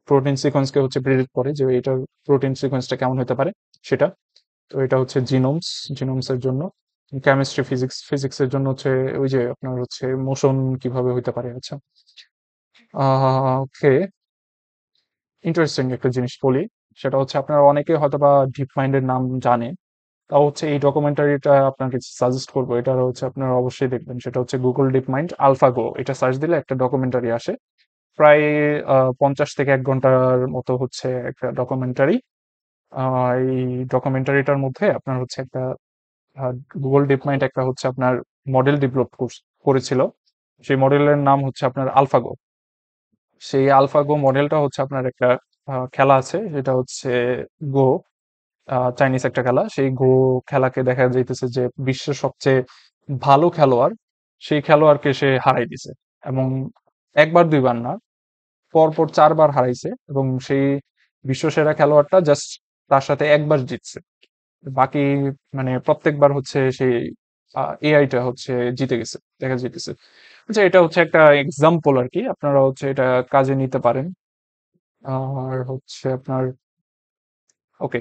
প্রোটিন সিকোয়েন্সকে হচ্ছে প্রেডিক্ট করে যে এটার প্রোটিন সিকোয়েন্সটা কেমন হতে পারে সেটা। তো এটা হচ্ছে জিনোমস এর জন্য। কেমিস্ট্রি, ফিজিক্সের জন্য হচ্ছে ওই যে আপনার হচ্ছে মোশন কিভাবে হইতে পারে। আচ্ছা, ওকে, ইন্টারেস্টিং একটা জিনিস বলি, সেটা হচ্ছে আপনারা অনেকে হয়তোবা ডিপ মাইন্ডের নাম জানে, তাও হচ্ছে এই ডকুমেন্টারিটা আপনাকে সাজেস্ট করবো, এটা হচ্ছে আপনারা অবশ্যই দেখবেন। সেটা হচ্ছে গুগল ডিপ মাইন্ড আলফাগো, এটা সার্চ দিলে একটা ডকুমেন্টারি আসে, প্রায় 50 থেকে 1 ঘন্টার মতো হচ্ছে একটা ডকুমেন্টারি। এই ডকুমেন্টারিটার মধ্যে আপনার হচ্ছে একটা গুগল ডিপ মাইন্ড একটা হচ্ছে আপনার মডেল ডেভেলপ করেছিল। সেই মডেলের নাম হচ্ছে আপনার আলফাগো। সেই আলফাগো মডেলটা হচ্ছে আপনার একটা খেলা আছে, সেটা হচ্ছে গো, চাইনিজ একটা খেলা। সেই গো খেলাকে দেখা যাইতেছে যে বিশ্বের সবচেয়ে ভালো খেলোয়াড়, সেই খেলোয়াড়কে সে হারাই দিছে, এবং একবার দুইবার না, পরপর 4 বার হারাইছে, এবং সেই বিশ্বসেরা খেলোয়াড়টা জাস্ট তার সাথে একবার জিতছে। বাকি মানে প্রত্যেকবার হচ্ছে সেই এআইটা হচ্ছে জিতে গেছে, দেখা যেতেছে। আচ্ছা, এটা হচ্ছে একটা এক্সাম্পল আর কি, আপনারা হচ্ছে এটা কাজে নিতে পারেন। আর হচ্ছে আপনার, ওকে,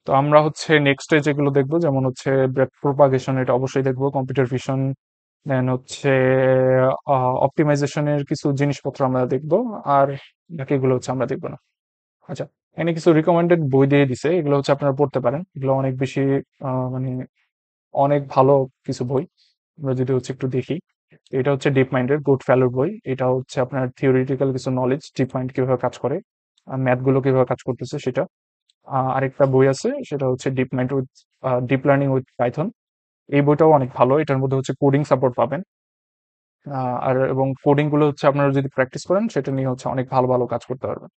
তো আমরা হচ্ছে নেক্সটে যেগুলো দেখবো, যেমন হচ্ছে ব্যাক প্রোপাগেশন, এটা অবশ্যই দেখবো, কম্পিউটার ভিশন, দেন হচ্ছে অপটিমাইজেশনের কিছু জিনিসপত্র আমরা দেখবো, আর বাকিগুলো হচ্ছে আমরা দেখবো না। আচ্ছা, এখানে কিছু রিকমেন্ডেড বই দিয়ে দিছে, এগুলো হচ্ছে আপনারা পড়তে পারেন, এগুলো অনেক বেশি মানে অনেক ভালো কিছু বই। আমরা যদি হচ্ছে একটু দেখি, এটা হচ্ছে ডিপ মাইন্ডের গুড ফেলোর বই। এটা হচ্ছে আপনার থিওরিটিক্যাল কিছু নলেজ, ডিপ মাইন্ড কিভাবে কাজ করে, ম্যাথ গুলো কিভাবে কাজ করতেছে সেটা। আরেকটা বই আছে, সেটা হচ্ছে deep mind with deep learning with Python. এই বইটাও অনেক ভালো, এটার মধ্যে হচ্ছে কোডিং সাপোর্ট পাবেন। আর এবং কোডিং গুলো হচ্ছে আপনারা যদি প্র্যাকটিস করেন, সেটা নিয়ে হচ্ছে অনেক ভালো ভালো কাজ করতে পারবেন।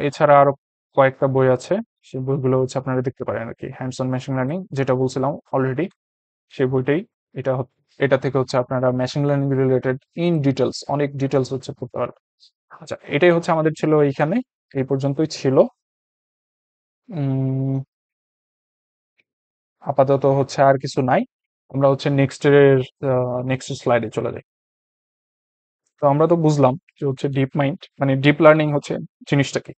এছাড়া আরো কয়েকটা বই আছে, সেই বইগুলো হচ্ছে আপনারা দেখতে পারেন আর কি। হ্যান্ডস অন মেশিন লার্নিং, যেটা বলছিলাম অলরেডি, সেই বইটাই। এটা এটা থেকে হচ্ছে আপনারা machine learning related in details, অনেক ডিটেলস হচ্ছে পড়তে পারবেন। আচ্ছা, এটাই হচ্ছে আমাদের ছিল এইখানে, এই পর্যন্তই ছিল। উম আপাতত হচ্ছে আর কিছু নাই। আমরা হচ্ছে নেক্সট স্লাইডে চলে যাই। তো আমরা তো বুঝলাম যে হচ্ছে ডিপ মাইন্ড মানে ডিপ লার্নিং হচ্ছে জিনিসটা কি।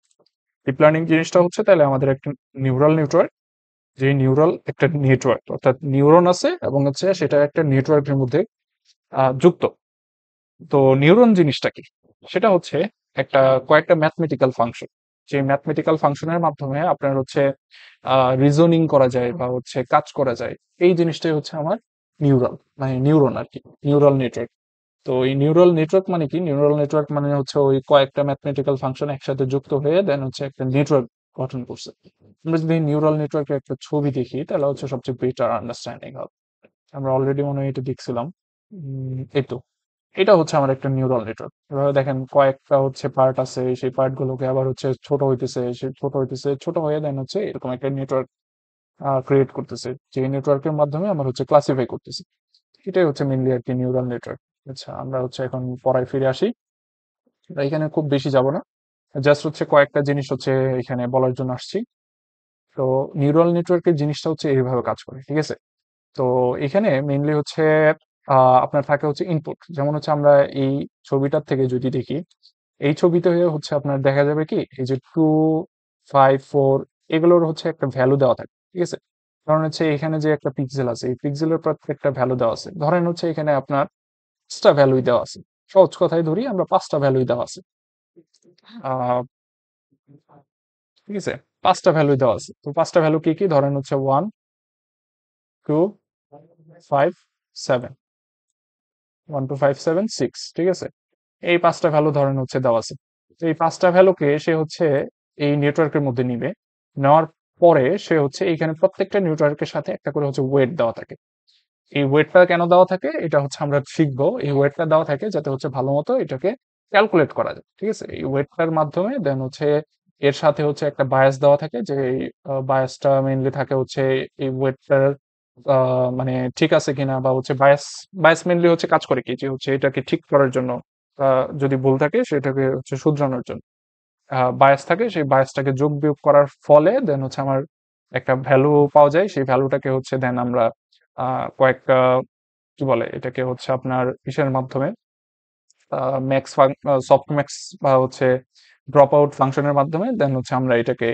ডিপ লার্নিং জিনিসটা হচ্ছে তাহলে আমাদের একটা নিউরাল নেটওয়ার্ক, যে নিউরাল একটা নেটওয়ার্ক, অর্থাৎ নিউরন আছে এবং হচ্ছে সেটা একটা নেটওয়ার্কের মধ্যে যুক্ত। তো নিউরন জিনিসটা কি, সেটা হচ্ছে একটা কয়েকটা ম্যাথমেটিক্যাল ফাংশন, যে ম্যাথমেটিক্যাল ফাংশনের মাধ্যমে আপনার হচ্ছে রিজনিং করা যায় বা হচ্ছে কাজ করা যায়। এই জিনিসটাই হচ্ছে আমার নিউরাল, মানে নিউরন আর কি, নিউরাল নেটওয়ার্ক। তো এই নিউরাল নেটওয়ার্ক মানে কি, নিউরাল নেটওয়ার্ক মানে হচ্ছে ওই কয়েকটা ম্যাথমেটিক্যাল ফাংশন একসাথে যুক্ত হয়ে দেন হচ্ছে একটা নেটওয়ার্ক গঠন করছে। আমরা যদি নিউরাল নেটওয়ার্কের একটা ছবি দেখি, তাহলে হচ্ছে সবচেয়ে বেটার আন্ডারস্ট্যান্ডিং হবে। আমরা অলরেডি মনে হয় এটা দেখছিলাম। এই তো, এটা হচ্ছে আমার একটা নিউরাল নেটওয়ার্ক। এভাবে দেখেন কয়েকটা হচ্ছে পার্ট আছে, সেই পার্ট গুলোকে আবার হচ্ছে ছোট হইতেছে, সে ছোট হইতেছে, ছোট হয়ে দেন হচ্ছে এরকম একটা নেটওয়ার্ক ক্রিয়েট করতেছে, যে নেটওয়ার্কের মাধ্যমে আমরা হচ্ছে ক্লাসিফাই করতেছি। এটাই হচ্ছে মেনলি আর কি নিউরাল নেটওয়ার্ক। আচ্ছা, আমরা হচ্ছে এখন পড়ায় ফিরে আসি। আমরা এখানে খুব বেশি যাব না, জাস্ট হচ্ছে কয়েকটা জিনিস হচ্ছে এখানে বলার জন্য আসছি। তো নিউরাল নেটওয়ার্কের জিনিসটা হচ্ছে এইভাবে কাজ করে, ঠিক আছে। তো এখানে মেইনলি হচ্ছে আপনার থাকে হচ্ছে ইনপুট, যেমন হচ্ছে আমরা এই ছবিটার থেকে যদি দেখি, এই ছবিতে হচ্ছে আপনার দেখা যাবে কি এই যে 2, 5, 4 এগুলোর হচ্ছে একটা ভ্যালু দেওয়া থাকে, ঠিক আছে? কারণ হচ্ছে এখানে যে একটা পিক্সেল আছে, এই পিক্সেলের প্রত্যেকটা ভ্যালু দেওয়া আছে। ধরেন হচ্ছে এখানে আপনার 5টা ভ্যালুই দেওয়া আছে। সহজ কথায় ধরি আমরা 5টা ভ্যালুই দেওয়া আছে। আহ ঠিক আছে, 5টা ভ্যালুই দেওয়া আছে। তো 5টা ভ্যালু কি কি? ধরেন হচ্ছে 1, 2, 5, 7, 1, 2, 5, 7, 6, ঠিক আছে? এই 5টা ভ্যালু ধরেন হচ্ছে দেওয়া আছে। তো এই 5টা ভ্যালুকে সে হচ্ছে এই নেটওয়ার্কের মধ্যে নিবে। নেওয়ার পরে সে হচ্ছে এইখানে প্রত্যেকটা নেটওয়ার্কের সাথে একটা করে হচ্ছে ওয়েট দেওয়া থাকে। এই ওয়েটটা কেন দেওয়া থাকে এটা হচ্ছে আমরা শিখবো। এই ওয়েটটা দেওয়া থাকে যাতে হচ্ছে ভালো মতো এটাকে ক্যালকুলেট করা যায়, ঠিক আছে? এই ওয়েটটার মাধ্যমে দেন হচ্ছে এর সাথে হচ্ছে একটা বায়াস দেওয়া থাকে, যে বায়াসটা মেইনলি থাকে হচ্ছে এই ওয়েটটার মানে ঠিক আছে কিনা, বা হচ্ছে বায়াস বায়াস মেইনলি হচ্ছে কাজ করে কি, যে হচ্ছে এটাকে ঠিক করার জন্য, যদি ভুল থাকে সেটাকে হচ্ছে শুধরানোর জন্য বায়াস থাকে। সেই বায়াসটাকে যোগ বিয়োগ করার ফলে দেন হচ্ছে আমার একটা ভ্যালু পাওয়া যায়। সেই ভ্যালুটাকে হচ্ছে দেন আমরা কয়েকটা কি বলে এটাকে হচ্ছে আপনার ইসের মাধ্যমে ম্যাক্স সফট ম্যাক্স বা হচ্ছে ড্রপ আউট ফাংশনের মাধ্যমে দেন হচ্ছে আমরা এটাকে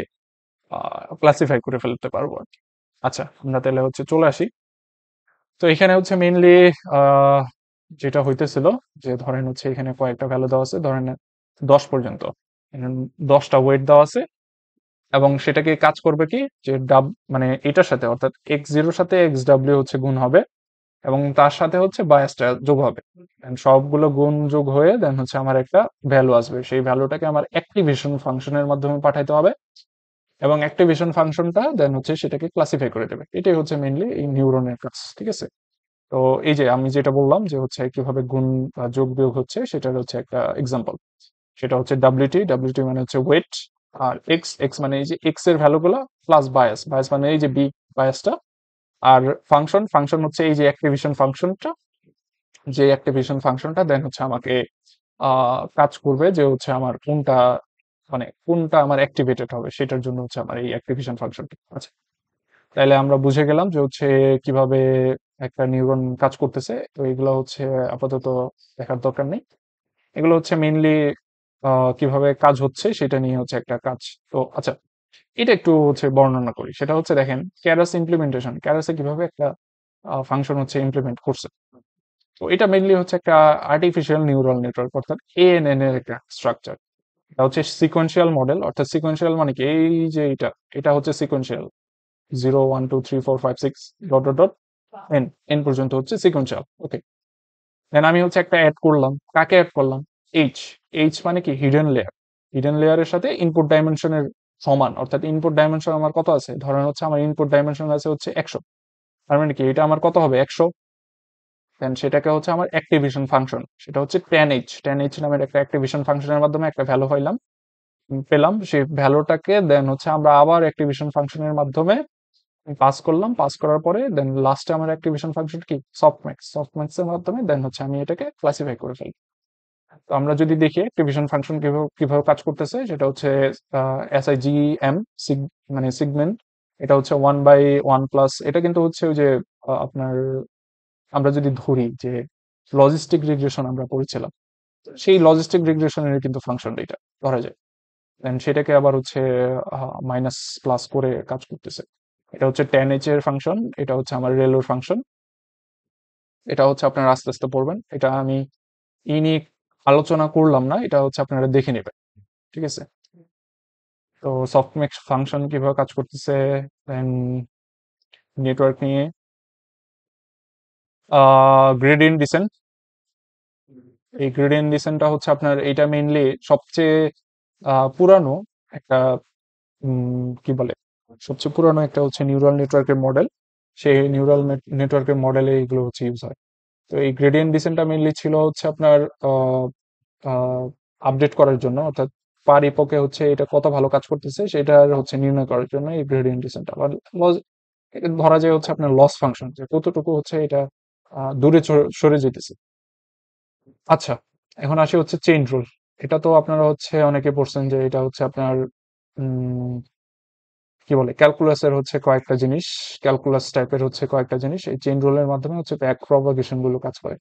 ক্লাসিফাই করে ফেলতে পারবো আর কি। আচ্ছা, আমরা তাহলে হচ্ছে চলে আসি। তো এখানে হচ্ছে মেইনলি যেটা হইতেছিল, যে ধরেন হচ্ছে এখানে কয়েকটা ভ্যালু দেওয়া আছে, ধরেন 10 পর্যন্ত, 10টা ওয়েট দেওয়া আছে। এবং সেটাকে কাজ করবে কি, যে মানে এটার সাথে অর্থাৎ x0 সাথে xw হচ্ছে গুণ হবে, এবং তার সাথে হচ্ছে বায়াসটা যোগ হবে। And সবগুলো গুণ যোগ হয়ে দেন হচ্ছে আমার একটা ভ্যালু আসবে। সেই ভ্যালুটাকে আমার অ্যাক্টিভেশন ফাংশনের মাধ্যমে পাঠাইতে হবে, এবং অ্যাক্টিভেশন ফাংশনটা দেন হচ্ছে সেটাকে ক্লাসিফাই করে দেবে। এটাই হচ্ছে মেইনলি এই নিউরনের কাজ, ঠিক আছে? তো এই যে আমি যেটা বললাম যে হচ্ছে কিভাবে গুণ বা যোগ বিয়োগ হচ্ছে, সেটার হচ্ছে একটা এক্সাম্পল। সেটা হচ্ছে ডাব্লিউটি মানে হচ্ছে ওয়েট, আর এক্স এক্স মানে এই যে এক্স এর ভ্যালুগুলো, প্লাস বায়াস বায়াস মানে এই যে বি বায়াসটা, আর ফাংশন ফাংশন হচ্ছে এই যে অ্যাক্টিভেশন ফাংশনটা, যে অ্যাক্টিভেশন ফাংশনটা দেন হচ্ছে আমাকে কাজ করবে, যে হচ্ছে আমার কোনটা মানে কোনটা আমার অ্যাক্টিভেটেড হবে সেটার জন্য হচ্ছে আমার এই অ্যাক্টিভেশন ফাংশনটা। আচ্ছা, তাইলে আমরা বুঝে গেলাম যে হচ্ছে কিভাবে একটা নিউরন কাজ করতেছে। তো এগুলো হচ্ছে আপাতত দেখার দরকার নেই। এগুলো হচ্ছে মেইনলি কিভাবে কাজ হচ্ছে সেটা নিয়ে হচ্ছে একটা কাজ। তো আচ্ছা, এটা একটু হচ্ছে বর্ণনা করি। সেটা হচ্ছে দেখেন ক্যারাস ইমপ্লিমেন্টেশন, ক্যারাসে কিভাবে একটা ফাংশন হচ্ছে ইমপ্লিমেন্ট করছে। তো এটা মেইনলি হচ্ছে একটা আর্টিফিশিয়াল নিউরাল নেটওয়ার্ক, অর্থাৎ এএনএন এর একটা স্ট্রাকচার। এটা হচ্ছে সিকোয়েন্সিয়াল মডেল, অর্থাৎ সিকোয়েন্সিয়াল মানে কি, এই যে এটা এটা হচ্ছে sequential, 0, 1, 2, 3, 4, 5, 6 dot dot dot N, N পর্যন্ত হচ্ছে সিকোয়েন্সিয়াল। ওকে, দেন আমি হচ্ছে একটা অ্যাড করলাম। কাকে অ্যাড করলাম? এইচ। এইচ মানে কি? Hidden layer. হিডেন লেয়ারের সাথে ইনপুট ডাইমেনশনের সমান, অর্থাৎ ইনপুট ডাইমেনশন আমার কত আছে, ধরেন হচ্ছে আমার ইনপুট ডাইমেনশন আছে হচ্ছে 100। তার মানে কি এটা আমার কত হবে? 100। দেন সেটাকে হচ্ছে আমার অ্যাক্টিভেশন ফাংশন, সেটা হচ্ছে tan h নামের একটা অ্যাক্টিভেশন ফাংশনের মাধ্যমে একটা ভ্যালু পাইলাম, পেলাম। সেই ভ্যালুটাকে দেন হচ্ছে আমরা আবার অ্যাক্টিভেশন ফাংশনের মাধ্যমে পাস করলাম। পাস করার পরে দেন লাস্টে আমার অ্যাক্টিভেশন ফাংশন কি? সফটম্যাক্স এর মাধ্যমে দেন হচ্ছে আমি এটাকে ক্লাসিফাই করে ফেলি। তো আমরা যদি দেখি অ্যাক্টিভেশন ফাংশন কিভাবে কিভাবে কাজ করতেছে, সেটা হচ্ছে SIGM, মানে সিগমেন্ট। এটা হচ্ছে 1/1 প্লাস, এটা কিন্তু হচ্ছে ওই যে আপনার আমরা যদি ধরি যে লজিস্টিক রিগ্রেশন আমরা পড়েছিলাম, সেই লজিস্টিক রিগ্রেশনের কিন্তু ফাংশন এটা ধরা যায়। দেন সেটাকে আবার হচ্ছে মাইনাস প্লাস করে কাজ করতেছে। এটা হচ্ছে tan h এর ফাংশন, এটা হচ্ছে আমার রেলোর ফাংশন। এটা হচ্ছে আপনারা আস্তে আস্তে পড়বেন, এটা আমি ই নিয়ে আলোচনা করলাম না, এটা হচ্ছে আপনারা দেখে নেবেন, ঠিক আছে? তো সফটম্যাক্স ফাংশন কিভাবে কাজ করতেছে, দেন নেটওয়ার্ক নিয়ে গ্রেডিয়েন্ট ডিসেন্ট। এই গ্রেডিয়েন্ট ডিসেন্টটা হচ্ছে আপনার এটা মেইনলি সবচেয়ে পুরানো একটা কি বলে, সবচেয়ে পুরানো একটা হচ্ছে নিউরাল নেটওয়ার্কের মডেল। সেই নিউরাল নেটওয়ার্কের মডেলে এগুলো হচ্ছে ইউজ হয়। তো এই গ্রেডিয়েন্ট ডিসেন্টটা মেইনলি ছিল হচ্ছে আপনার আপডেট করার জন্য, অর্থাৎ পার ইপোকে হচ্ছে এটা কত ভালো কাজ করতেছে সেটার হচ্ছে নির্ণয় করার জন্য এই গ্রেডিয়েন্ট ডিসেন্টটা, আবার এটা ধরা যায় হচ্ছে আপনার লস ফাংশন, যে কতটুকু হচ্ছে এটা দূরে সরে যেতেছে। আচ্ছা, এখন আসি হচ্ছে চেইন রুল। এটা তো আপনারা হচ্ছে অনেকে পড়ছেন, যে এটা হচ্ছে আপনার কি বলে ক্যালকুলাসের হচ্ছে কয়েকটা জিনিস, ক্যালকুলাস টাইপের হচ্ছে কয়েকটা জিনিস এই চেইন রুলের মাধ্যমে হচ্ছে ব্যাক প্রপাগেশন গুলো কাজ করে।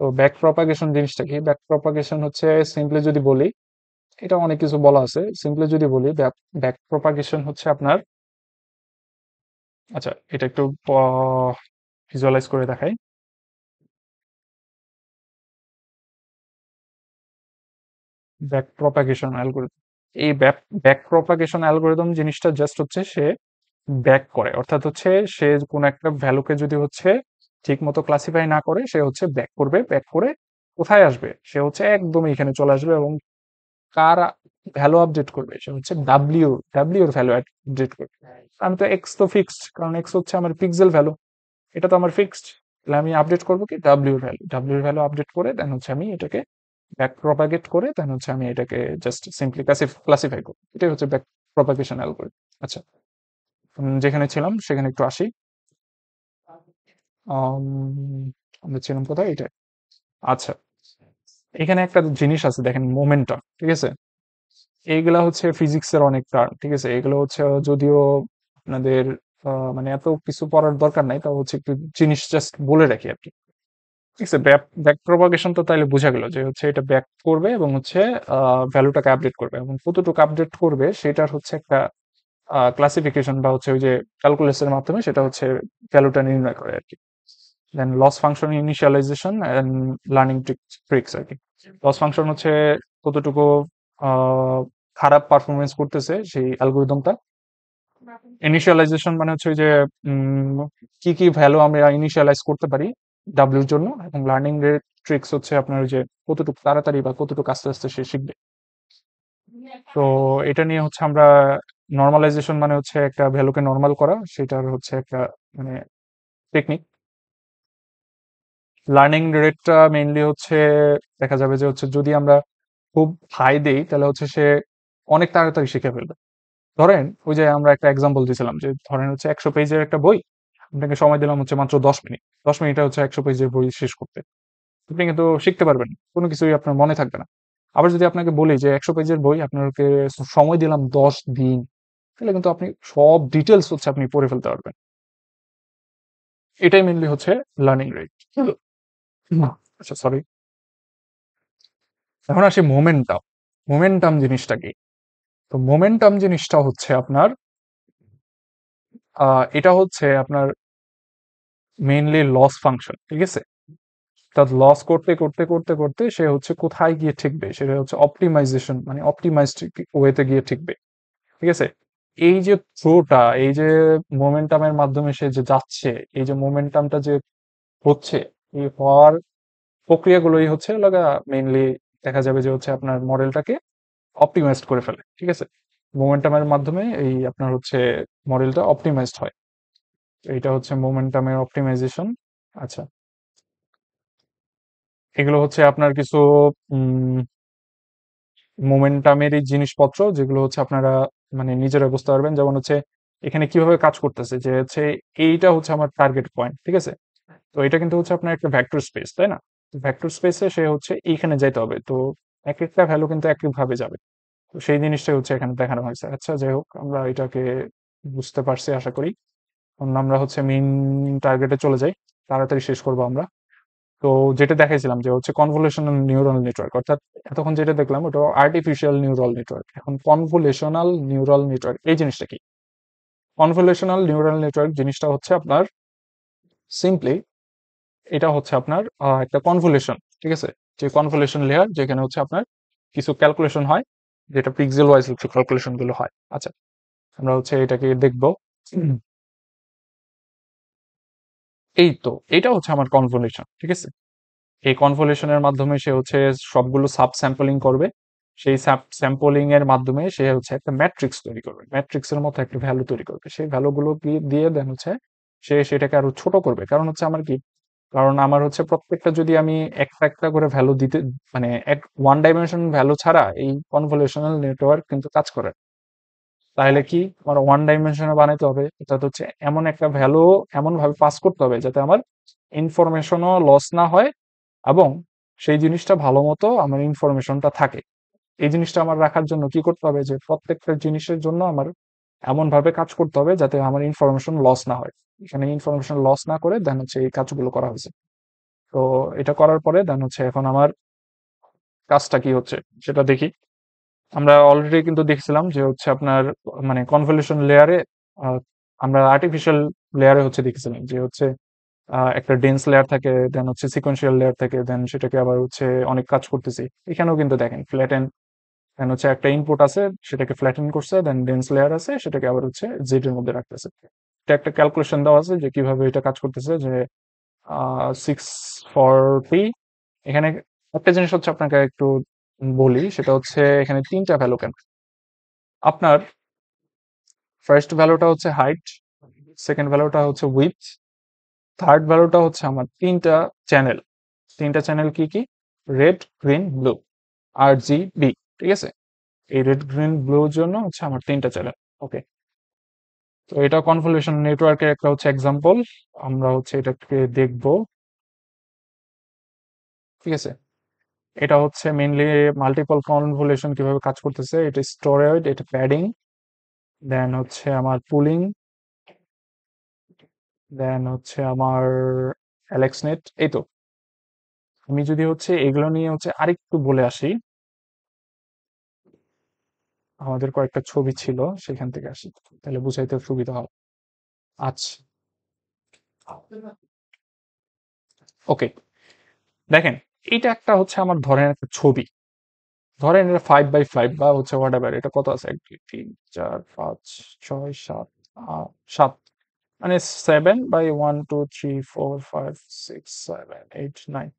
তো ব্যাক প্রপাগেশন জিনিসটা কি? ব্যাক প্রপাগেশন হচ্ছে সিম্পলি যদি বলি, এটা অনেক কিছু বলা আছে, সিম্পলি যদি বলি ব্যাক ব্যাক প্রপাগেশন হচ্ছে আপনার, আচ্ছা এটা একটু ভিজুয়ালাইজ করে দেখাই। ব্যাক প্রপাগেশন অ্যালগোরিদম, এই ব্যাক ব্যাক প্রপাগেশন অ্যালগোরিদম জিনিসটা জাস্ট হচ্ছে সে ব্যাক করে, অর্থাৎ হচ্ছে সে কোন একটা ভ্যালুকে যদি হচ্ছে ঠিক মতো ক্লাসিফাই না করে সে হচ্ছে ব্যাক করবে, ব্যাক করে কোথায় আসবে? সে হচ্ছে একদম এখানে চলে আসবে এবং কার ভ্যালু আপডেট করবে? সে হচ্ছে ডাব্লিউ এর ভ্যালু আপডেট করবে। আমি তো এক্স তো ফিক্সড, কারণ এক্স হচ্ছে আমার পিক্সেল ভ্যালু, এটা তো আমার ফিক্সড। তাহলে আমি আপডেট করবো কি ডাব্লিউ এর ভ্যালু আপডেট করে দেন হচ্ছে আমি এটাকে ব্যাক প্রপাগেট করে দেন হচ্ছে আমি এটাকে জাস্ট সিম্পলি ক্লাসিফাই করবো। এটাই হচ্ছে ব্যাক প্রপাগেশন অ্যালগোরিদম। আচ্ছা, যেখানে ছিলাম সেখানে একটু আসি। আম, আমরা ছিলাম কোথায়? এটা। আচ্ছা, এখানে একটা জিনিস আছে দেখেন, মোমেন্টাম, ঠিক আছে? এইগুলা হচ্ছে ফিজিক্সের অনেক টার্ম, ঠিক আছে? এগুলো হচ্ছে যদিও আপনাদের মানে এত কিছু পড়ার দরকার নাই, তাও হচ্ছে একটু জিনিস জাস্ট বলে রাখি আর কি। ঠিক আছে, ব্যাক ব্যাক প্রপাগেশন তো তাইলে বোঝা গেল যে হচ্ছে এটা ব্যাক করবে এবং হচ্ছে ভ্যালুটাকে আপডেট করবে, এবং কতটুকু আপডেট করবে সেটার হচ্ছে একটা ক্লাসিফিকেশন বা হচ্ছে ওই যে ক্যালকুলাসের মাধ্যমে সেটা হচ্ছে ভ্যালুটা নির্ণয় করে আর কি। Then loss function initialization and learning tricks আর কি। লস ফাংশন হচ্ছে কতটুকু আহ, খারাপ পারফরমেন্স করতেছে সেই অ্যালগোরিদমটা। ইনিশিয়ালাইজেশন মানে হচ্ছে ওই যে উম, কি কি ভ্যালু আমরা ইনিশিয়ালাইজ করতে পারি ডাব্লিউর জন্য, এবং লার্নিং রেট ট্রিক্স হচ্ছে আপনার ওই যে কতটুকু তাড়াতাড়ি বা কতটুকু আস্তে আস্তে সে শিখবে। তো এটা নিয়ে হচ্ছে আমরা নর্মালাইজেশন মানে হচ্ছে একটা ভ্যালুকে নর্মাল করা, সেটার হচ্ছে একটা মানে টেকনিক। লার্নিং রেটটা মেইনলি হচ্ছে দেখা যাবে যে হচ্ছে যদি আমরা খুব হাই দেই তাহলে হচ্ছে সে অনেক তাড়াতাড়ি শিখে ফেলবে। ধরেন ওই যে আমরা একটা এক্সাম্পল দিয়েছিলাম যে ধরেন হচ্ছে 100 পেজের একটা বই, আপনাকে সময় দিলাম হচ্ছে মাত্র 10 মিনিট, 10 মিনিটে হচ্ছে 100 পেজের বই শেষ করতে, আপনি কিন্তু শিখতে পারবেন না, কোনো কিছুই আপনার মনে থাকবে না। আবার যদি আপনাকে বলি যে 100 পেজের বই আপনাকে সময় দিলাম 10 দিন, তাহলে কিন্তু আপনি সব ডিটেলস হচ্ছে আপনি পড়ে ফেলতে পারবেন। এটাই মেনলি হচ্ছে লার্নিং রেট। আচ্ছা সরি, এখন আসি মোমেন্টাম। মোমেন্টাম জিনিসটা কি? তো মোমেন্টাম জিনিসটা হচ্ছে আপনার এটা হচ্ছে আপনার মেইনলি লস ফাংশন, ঠিক আছে? অর্থাৎ লস করতে করতে করতে করতে সে হচ্ছে কোথায় গিয়ে ঠেকবে সেটা হচ্ছে অপটিমাইজেশন, মানে অপটিমাইজড ওয়েতে গিয়ে ঠেকবে, ঠিক আছে? এই যে থ্রোটা, এই যে মোমেন্টামের মাধ্যমে সে যে যাচ্ছে, এই যে মোমেন্টামটা যে হচ্ছে, এই হওয়ার প্রক্রিয়াগুলোই হচ্ছে লাগা মেইনলি দেখা যাবে যে হচ্ছে আপনার মডেলটাকে অপটিমাইজড করে ফেলে, ঠিক আছে? মোমেন্টামের মাধ্যমে এই আপনার হচ্ছে মডেলটা অপটিমাইজড হয়। তো এইটা হচ্ছে মোমেন্টামের অপটিমাইজেশন। আচ্ছা, এগুলো হচ্ছে আপনার কিছু মোমেন্টামের এই জিনিসপত্র যেগুলো হচ্ছে আপনারা মানে নিজেরা বুঝতে পারবেন, যেমন হচ্ছে এখানে কিভাবে কাজ করতেছে যে হচ্ছে এইটা হচ্ছে আমার টার্গেট পয়েন্ট, ঠিক আছে? তো এটা কিন্তু হচ্ছে আপনার একটা ভেক্টর স্পেস, তাই না? ভেক্টর স্পেসে সে হচ্ছে এইখানে যাইতে হবে, তো এক একটা ভ্যালু কিন্তু একইভাবে যাবে। তো সেই জিনিসটাই হচ্ছে এখানে দেখানো হয়েছে। আচ্ছা যাই হোক, আমরা এটাকে বুঝতে পারছি আশা করি। এখন আমরা হচ্ছে মেইন টার্গেটে চলে যাই, তাড়াতাড়ি শেষ করবো আমরা। তো যেটা দেখাইছিলাম যে হচ্ছে কনভলিউশনাল নিউরাল নেটওয়ার্ক, অর্থাৎ এতক্ষণ যেটা দেখলাম ওটা আর্টিফিশিয়াল নিউরাল নেটওয়ার্ক, এখন কনভলিউশনাল নিউরাল নেটওয়ার্ক এই জিনিসটা কি? কনভলিউশনাল নিউরাল নেটওয়ার্ক জিনিসটা হচ্ছে আপনার সিম্পলি এটা হচ্ছে আপনার একটা কনভলিউশন, ঠিক আছে? যে কনভলিউশন লেয়ার যেখানে হচ্ছে আপনার কিছু ক্যালকুলেশন হয়, যেটা পিক্সেল ওয়াইজ হচ্ছে ক্যালকুলেশন গুলো হয়। আচ্ছা, আমরা হচ্ছে এটাকে দেখবো। এই তো এটা হচ্ছে আমার কনভলিউশন, ঠিক আছে? এই কনভলিউশনের মাধ্যমে সে হচ্ছে সবগুলো সাব স্যাম্পলিং করবে। সেই সাব স্যাম্পলিং এর মাধ্যমে সে হচ্ছে একটা ম্যাট্রিক্স তৈরি করবে, ম্যাট্রিক্সের মতো একটা ভ্যালু তৈরি করবে, সেই ভ্যালুগুলো দিয়ে দেন হচ্ছে সে সেটাকে আরো ছোট করবে। কারণ হচ্ছে আমার কি, কারণ আমার হচ্ছে প্রত্যেকটা যদি আমি একটা একটা করে ভ্যালু দিতে মানে এক ওয়ান ডাইমেনশন ভ্যালু ছাড়া এই কনভলিউশনাল নেটওয়ার্ক কিন্তু কাজ করে। তাহলে কি আমার ওয়ান ডাইমেনশনে বানাইতে হবে, এটা হচ্ছে এমন একটা ভ্যালু এমন ভাবে পাস করতে হবে যাতে আমার ইনফরমেশনও লস না হয়, এবং সেই জিনিসটা ভালো মতো আমার ইনফরমেশনটা থাকে। এই জিনিসটা আমার রাখার জন্য কি করতে হবে যে প্রত্যেকটা জিনিসের জন্য আমার এমন ভাবে কাজ করতে হবে যাতে আমার ইনফরমেশন লস না হয়। এখানে ইনফরমেশন লস না করে দেন হচ্ছে এই কাজগুলো করা হয়েছে। তো এটা করার পরে দেন হচ্ছে এখন আমার কাজটা কি হচ্ছে সেটা দেখি। আমরা অলরেডি কিন্তু দেখছিলাম যে হচ্ছে আপনার মানে কনভলিউশন লেয়ারে আমরা আর্টিফিশিয়াল লেয়ারে হচ্ছে দেখছিলাম যে হচ্ছে একটা ডেন্স লেয়ার থাকে, দেন হচ্ছে সিকোয়েন্সিয়াল লেয়ার থাকে, দেন সেটাকে আবার হচ্ছে অনেক কাজ করতেছি। এখানেও কিন্তু দেখেন ফ্ল্যাটেন, দেন হচ্ছে একটা ইনপুট আছে সেটাকে ফ্ল্যাটেন করছে, দেন ডেন্স লেয়ার আছে সেটাকে আবার হচ্ছে জেড এর মধ্যে রাখতেছে। এটা একটা ক্যালকুলেশন দেওয়া আছে যে কিভাবে এটা কাজ করতেছে, যে 640। এখানে একটা জিনিস হচ্ছে আপনাকে একটু বলি, সেটা হচ্ছে এখানে 3টা ভ্যালু কেন। আপনার ফার্স্ট ভ্যালুটা হচ্ছে হাইট, সেকেন্ড ভ্যালুটা হচ্ছে উইথ, থার্ড ভ্যালুটা হচ্ছে আমার 3টা চ্যানেল। 3টা চ্যানেল কি কি? রেড, গ্রিন, ব্লু, আর জি বি। ঠিক আছে, এই রেড গ্রিন ব্লুর জন্য হচ্ছে আমার 3টা চ্যানেল। ওকে, তো এটা কনভলিউশন নেটওয়ার্কের একটা হচ্ছে এক্সাম্পল। আমরা হচ্ছে এটাকে দেখবো। ঠিক আছে, এটা হচ্ছে মেইনলি মাল্টিপল কনভলিউশন কিভাবে কাজ করতেছে। এটা স্টোরেজ, এটা প্যাডিং, দেন হচ্ছে আমার পুলিং, দেন হচ্ছে আমার অ্যালেক্সনেট। এই তো, আমি যদি হচ্ছে এগুলো নিয়ে হচ্ছে আরেকটু বলে আসি, আমাদের কয়েকটা ছবি ছিল সেখান থেকে আসি, তাহলে বুঝাইতে সুবিধা হবে। আচ্ছা, ওকে, দেখেন, এটা একটা হচ্ছে আমার ধরেন একটা ছবি। ধরেন এটা 5x5 বা হচ্ছে হোয়াট এভার, এটা কত আছে, 1 2 3 4 5 6 7 8 7, মানে 7x1 2 3 4 5 6 7 8 9,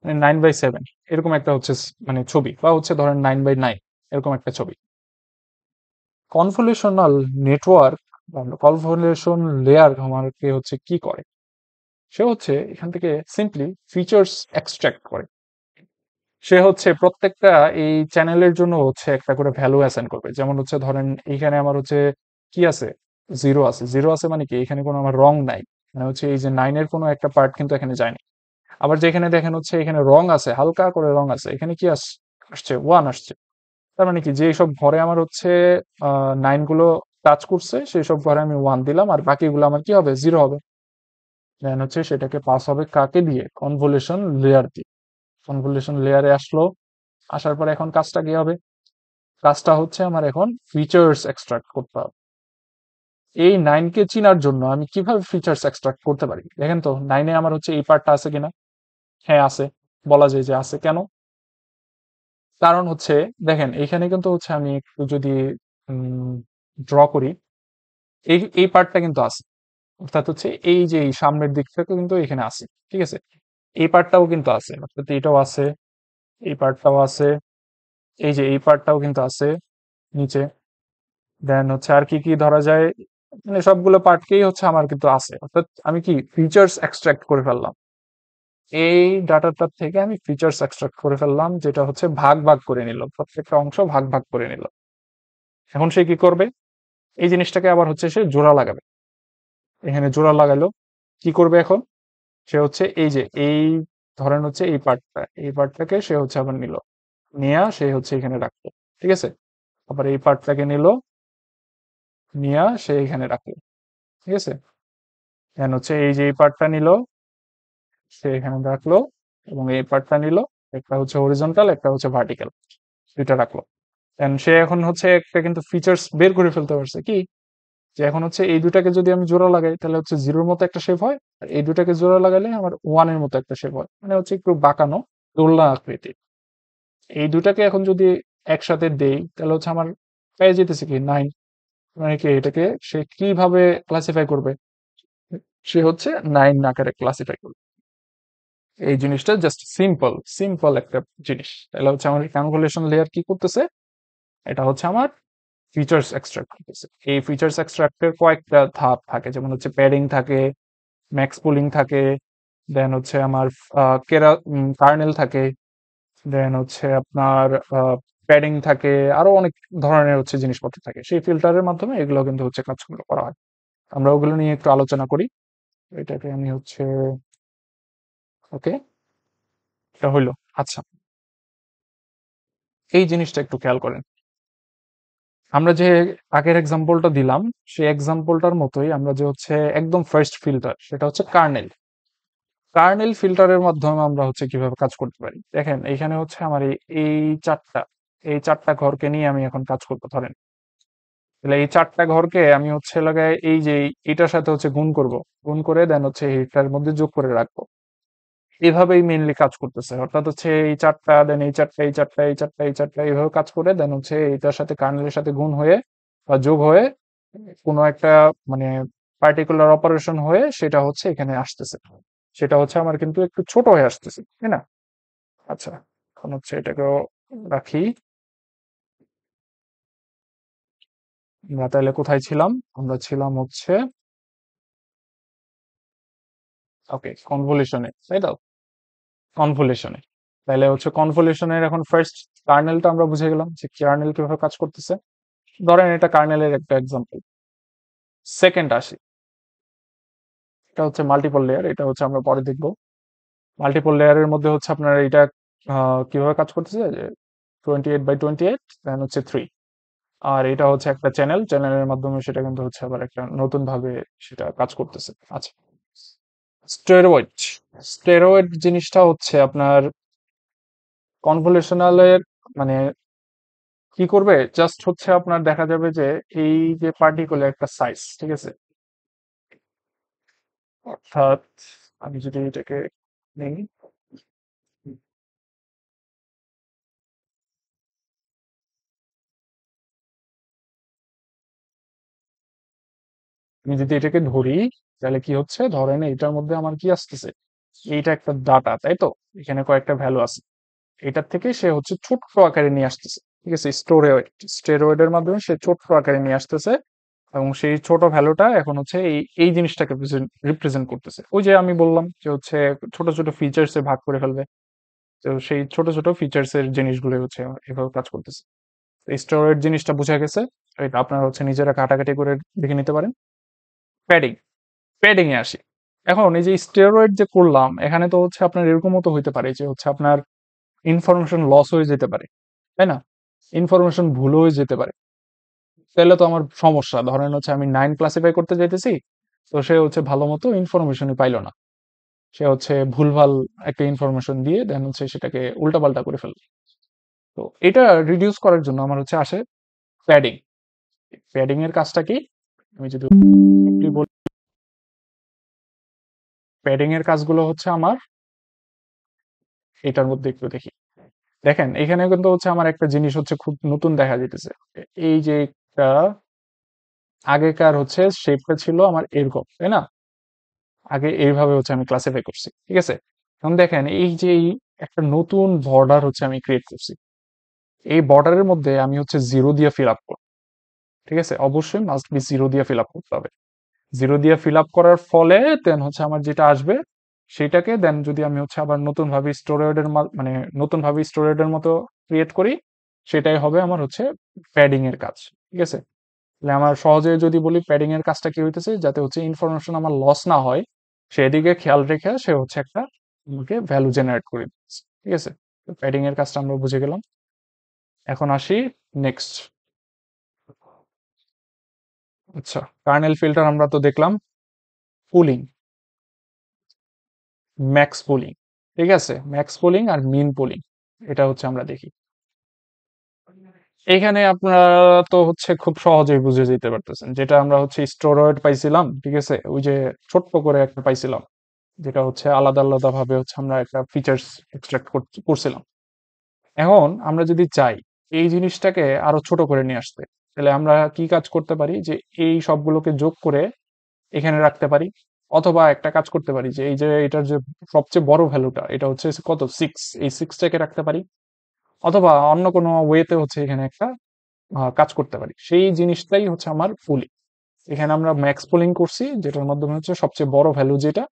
মানে 9x7, এরকম একটা হচ্ছে মানে ছবি, বা হচ্ছে ধরেন 9x9, এরকম একটা ছবি। কনভলিউশনাল নেটওয়ার্ক বা কনভলিউশন লেয়ার আমাকে হচ্ছে কি করে, সে হচ্ছে এখান থেকে সিম্পলি ফিচার্স এক্সট্রাক্ট করে। সে হচ্ছে প্রত্যেকটা এই চ্যানেলের জন্য হচ্ছে একটা করে ভ্যালু অ্যাসাইন করবে। যেমন হচ্ছে ধরেন এইখানে আমার হচ্ছে কি আছে, জিরো আছে। জিরো আছে মানে কি, এখানে কোনো আমার রং নাই, মানে হচ্ছে এই যে নাইনের কোনো একটা পার্ট কিন্তু এখানে যায়নি। আবার যেখানে দেখেন হচ্ছে এখানে রং আছে, হালকা করে রং আছে, এখানে কি আসছে, ওয়ান আসছে। তার মানে কি, যে সব ঘরে আমার হচ্ছে নাইন গুলো টাচ করছে সেই সব ঘরে আমি ওয়ান দিলাম, আর বাকিগুলো আমার কি হবে, জিরো হবে। দেন হচ্ছে সেটাকে পাস হবে কাকে দিয়ে, কনভলিউশন লেয়ার দিয়ে। কনভলিউশন লেয়ারে আসলো, আসার পরে এখন কাজটা কি হবে, কাজটা হচ্ছে আমার এখন ফিচার্স এক্সট্রাক্ট করতে হবে। এই নাইনকে চিনার জন্য আমি কিভাবে ফিচার্স এক্সট্রাক্ট করতে পারি, দেখেন তো নাইনে আমার হচ্ছে এই পার্টটা আছে কিনা। হ্যাঁ আছে, বলা যায় যে আছে। কেন? কারণ হচ্ছে দেখেন এখানে কিন্তু হচ্ছে আমি একটু যদি ড্র করি, এই পার্টটা কিন্তু আছে। অর্থাৎ হচ্ছে এই যে এই সামনের দিক থেকে কিন্তু এখানে আছে। ঠিক আছে, এই পার্টটাও কিন্তু আছে, অর্থাৎ এটাও আছে, এই পার্টটাও আছে, এই যে এই পার্টটাও কিন্তু আছে নিচে। দেন হচ্ছে আর কি কি ধরা যায়, মানে সবগুলো পার্টকেই হচ্ছে আমার কিন্তু আছে। অর্থাৎ আমি কি ফিচার্স এক্সট্রাক্ট করে ফেললাম, এই ডাটাটার থেকে আমি ফিচার্স এক্সট্রাক্ট করে ফেললাম, যেটা হচ্ছে ভাগ ভাগ করে নিল, প্রত্যেকটা অংশ ভাগ ভাগ করে নিল। এখন সে কি করবে, এই জিনিসটাকে আবার হচ্ছে সে জোড়া লাগাবে। এখানে জোড়া লাগালো, কি করবে এখন, সে হচ্ছে এই যে এই ধরেন হচ্ছে এই পার্টটা, এই পার্টটাকে সে হচ্ছে আবার নিল, নিয়ে সে হচ্ছে এখানে রাখলো। ঠিক আছে, আবার এই পার্টটাকে নিল, নিয়ে সে এখানে রাখলো। ঠিক আছে, দেন হচ্ছে এই যে এই পার্টটা নিল, সে এখানে রাখলো, এবং এই পার্টটা নিল, একটা হচ্ছে হরিজন্টাল, একটা হচ্ছে ভার্টিক্যাল, দুইটা রাখলো। দেন সে এখন হচ্ছে একটা কিন্তু ফিচার্স বের করে ফেলতে পারছে কি, যে এখন হচ্ছে এই দুটাকে যদি আমি জোড়া লাগাই তাহলে হচ্ছে জিরোর মতো একটা শেপ হয়, আর এই দুটাকে জোড়া লাগালে আমার ওয়ানের মতো একটা শেপ হয়, মানে হচ্ছে একটু বাঁকানো দোলনা আকৃতি। এই দুটাকে এখন যদি একসাথে দেই তাহলে হচ্ছে আমার পেয়ে যেতেছে কি, নাইন। মানে কি, এটাকে সে কিভাবে ক্লাসিফাই করবে, সে হচ্ছে নাইন আকারে ক্লাসিফাই করবে। এই জিনিসটা জাস্ট সিম্পল সিম্পল একটা জিনিস। তাহলে হচ্ছে আমার কনভলিউশন লেয়ার কি করতেছে, এটা হচ্ছে আমার ফিচার্স এক্সট্রাক্ট করতেছে। এই ফিচার্স এক্সট্রাক্টের কয়েকটা ধাপ থাকে, যেমন হচ্ছে প্যাডিং থাকে, ম্যাক্স পুলিং থাকে, দেন হচ্ছে আমার কার্নেল থাকে, দেন হচ্ছে আপনার প্যাডিং থাকে, আরো অনেক ধরনের হচ্ছে জিনিসপত্র থাকে। সেই ফিল্টারের মাধ্যমে এগুলো কিন্তু হচ্ছে কাজগুলো করা হয়। আমরা ওগুলো নিয়ে একটু আলোচনা করি। এটাকে আমি হচ্ছে, ওকে, এটা হইলো। আচ্ছা, এই জিনিসটা একটু খেয়াল করেন। আমরা যে আগের এক্সাম্পলটা দিলাম সেই এক্সাম্পলটার মতোই আমরা যে হচ্ছে একদম ফার্স্ট ফিল্টার সেটা হচ্ছে কার্নেল। কার্নেল ফিল্টারের মাধ্যমে আমরা হচ্ছে কিভাবে কাজ করতে পারি দেখেন এইখানে হচ্ছে আমার এই চারটা এই চারটা ঘরকে নিয়ে আমি এখন কাজ করতে ধরেন। তাহলে এই চারটা ঘরকে আমি হচ্ছে লাগায় এই যে এটার সাথে হচ্ছে গুণ করব, গুণ করে দেন হচ্ছে এইটার মধ্যে যোগ করে রাখবো। এভাবেই মেইনলি কাজ করতেছে, অর্থাৎ হচ্ছে এই চারটা দেন এই চারটা এই চারটা এই চারটা এই চারটা এইভাবে কাজ করে দেন হচ্ছে এইটার সাথে কার্নেলের সাথে গুণ হয়ে বা যোগ হয়ে কোনো একটা মানে পার্টিকুলার অপারেশন হয়ে সেটা হচ্ছে এখানে আসতেছে। সেটা হচ্ছে আমার কিন্তু একটু ছোট হয়ে আসতেছে, তাই না? আচ্ছা, এখন হচ্ছে এটাকেও রাখি। আমরা তাহলে কোথায় ছিলাম? আমরা ছিলাম হচ্ছে ওকে কনভলিউশনে, তাই তো? কনভলিউশনে। তাহলে হচ্ছে কনভলিউশনের এখন ফার্স্ট কার্নেলটা আমরা বুঝে গেলাম যে কার্নেল কিভাবে কাজ করতেছে। ধরেন এটা কার্নেলের একটা এক্সাম্পল। সেকেন্ড আসি, এটা হচ্ছে মাল্টিপল লেয়ার, এটা হচ্ছে আমরা পরে দেখবো। মাল্টিপল লেয়ারের মধ্যে হচ্ছে আপনার এটা কিভাবে কাজ করতেছে যে 28 by 28 দেন হচ্ছে 3। আর এটা হচ্ছে একটা চ্যানেল, চ্যানেলের মাধ্যমে সেটা কিন্তু হচ্ছে আবার একটা নতুন ভাবে সেটা কাজ করতেছে। আচ্ছা, স্টেরয়েড। স্টেরয়েড জিনিসটা হচ্ছে আপনার কনভলিউশনালের মানে কি করবে, জাস্ট হচ্ছে আপনার দেখা যাবে যে এই যে পার্টিকুলার একটা সাইজ, ঠিক আছে? অর্থাৎ আমি যদি এটাকে নেই, আমি যদি এটাকে ধরি তাহলে কি হচ্ছে, ধরেন এটার মধ্যে আমার কি আসতেছে, এইটা একটা ডাটা, তাই তো? এখানে কয়েকটা ভ্যালু আছে, এটার থেকে সে হচ্ছে ছোট্ট আকারে নিয়ে আসতেছে, ঠিক আছে? স্টেরয়েডের মাধ্যমে সে ছোট্ট আকারে নিয়ে আসতেছে এবং সেই ছোট ভ্যালুটা এখন হচ্ছে এই এই জিনিসটাকে রিপ্রেজেন্ট করতেছে। ওই যে আমি বললাম যে হচ্ছে ছোট ছোট ফিচার্স এ ভাগ করে ফেলবে, তো সেই ছোট ছোট ফিচার্স এর জিনিসগুলো হচ্ছে এভাবে কাজ করতেছে। স্টেরয়েড জিনিসটা বোঝা গেছে, এটা আপনারা হচ্ছে নিজেরা কাটাকাটি করে দেখে নিতে পারেন। প্যাডিং, প্যাডিং এ আসি। এখন এই যে স্টেরয়েড যে করলাম এখানে তো হচ্ছে আপনার এরকমও তো হইতে পারে যে হচ্ছে আপনার ইনফরমেশন লস হয়ে যেতে পারে, তাই না? ইনফরমেশন ভুল হয়ে যেতে পারে। তাহলে তো আমার সমস্যা, ধরেন হচ্ছে আমি 9 ক্লাসিফাই করতে যাইতেছি, তো সে হচ্ছে ভালো মতো ইনফরমেশনই পাইলো না, সে হচ্ছে ভুলভাল একটা ইনফরমেশন দিয়ে দেন হচ্ছে সেটাকে উল্টাপাল্টা করে ফেললো। তো এটা রিডিউস করার জন্য আমার হচ্ছে আসে প্যাডিং। প্যাডিং এর কাজটা কি আমি যদি simply বলি, প্যাডিং এর কাজগুলো হচ্ছে আমার এটার মধ্যে একটু দেখি। দেখেন এখানে কিন্তু হচ্ছে আমার একটা জিনিস হচ্ছে খুব নতুন দেখা যেতেছে। এই যে একটা আগেকার হচ্ছে শেপটা ছিল আমার এরকম, তাই না? আগে এইভাবে হচ্ছে আমি ক্লাসিফাই করছি, ঠিক আছে? এখন দেখেন এই যে একটা নতুন বর্ডার হচ্ছে আমি ক্রিয়েট করছি, এই বর্ডারের মধ্যে আমি হচ্ছে জিরো দিয়ে ফিল আপ করব, ঠিক আছে? অবশ্যই মাস্ট বি জিরো দিয়ে ফিল আপ করতে হবে। জিরো দিয়ে ফিল আপ করার ফলে দেন হচ্ছে আমার যেটা আসবে সেটাকে দেন যদি আমি হচ্ছে আবার নতুন ভাবে স্টোরেডের মানে নতুন ভাবে স্টোরেডের মতো ক্রিয়েট করি, সেটাই হবে আমার হচ্ছে প্যাডিং এর কাজ, ঠিক আছে? তাহলে আমার সহজে যদি বলি প্যাডিং এর কাজটা কি হইতেছে, যাতে হচ্ছে ইনফরমেশন আমার লস না হয় সেদিকে খেয়াল রেখে সে হচ্ছে একটা আমাকে ভ্যালু জেনারেট করে দিচ্ছে, ঠিক আছে? প্যাডিং এর কাজটা আমরা বুঝে গেলাম। এখন আসি নেক্সট। আচ্ছা, কার্নেল ফিল্টার আমরা তো দেখলাম। পুলিং, ম্যাক্স পুলিং, ঠিক আছে? ম্যাক্স পুলিং আর মিন পুলিং, এটা হচ্ছে আমরা দেখি। এখানে আপনারা তো হচ্ছে খুব সহজেই বুঝে যেতে পারতেছেন, যেটা আমরা হচ্ছে স্টেরয়েড পাইছিলাম, ঠিক আছে? ওই যে ছোট্ট করে একটা পাইছিলাম, যেটা হচ্ছে আলাদা আলাদা ভাবে হচ্ছে আমরা একটা ফিচার্স এক্সট্রাক্ট করছিলাম। এখন আমরা যদি চাই এই জিনিসটাকে আরো ছোট করে নিয়ে আসতে, তাহলে আমরা কি কাজ করতে পারি যে এই সবগুলোকে যোগ করে এখানে রাখতে পারি, অথবা একটা কাজ করতে পারি যে এই যে এটার যে সবচেয়ে বড় ভ্যালুটা এটা হচ্ছে কত 6, এই 6টাকে রাখতে পারি, অথবা অন্য কোনো ওয়েতে হচ্ছে এখানে একটা কাজ করতে পারি। সেই জিনিসটাই হচ্ছে আমার পুলিং। এখানে আমরা ম্যাক্স পুলিং করছি, যেটার মাধ্যমে হচ্ছে সবচেয়ে বড় ভ্যালু যেটা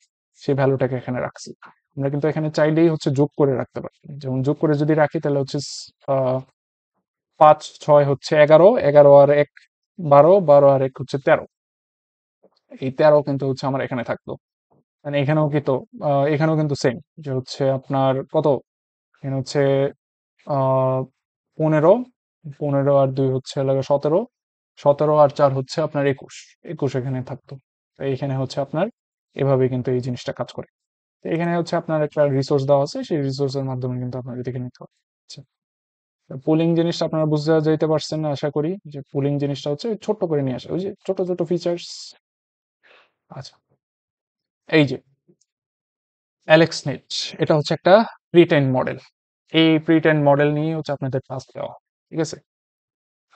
সেই ভ্যালুটাকে এখানে রাখছি। আমরা কিন্তু এখানে চাইলেই হচ্ছে যোগ করে রাখতে পারি, যেমন যোগ করে যদি রাখি তাহলে হচ্ছে 5 6 হচ্ছে 11, 11 আর 1 12, 12 আর 1 হচ্ছে 13। এই 13 কিন্তু হচ্ছে আমার এখানে থাকতো, মানে এখানেও কিন্তু এখানেও কিন্তু সেম, যে হচ্ছে আপনার কত, এখানে হচ্ছে 15 15 আর 2 হচ্ছে লাগে 17, 17 আর 4 হচ্ছে আপনার 21, 21 এখানে থাকতো। তো এইখানে হচ্ছে আপনার এভাবে কিন্তু এই জিনিসটা কাজ করে। তো এখানে হচ্ছে আপনার একটা রিসোর্স দেওয়া আছে, সেই রিসোর্সের মাধ্যমে কিন্তু আপনার দেখে নিতে হবে। আচ্ছা, পুলিং জিনিসটা আপনারা বুঝতে যাইতে পারছেন না আশা করি, যে পুলিং জিনিসটা হচ্ছে ছোট্ট করে নিয়ে আসে, ওই যে ছোট ছোট ফিচার্স। আচ্ছা, এই যে অ্যালেক্সনেট, এটা হচ্ছে একটা প্রিটেন মডেল। এই প্রিটেন মডেল নিয়ে হচ্ছে আপনাদের ক্লাস দেওয়া, ঠিক আছে?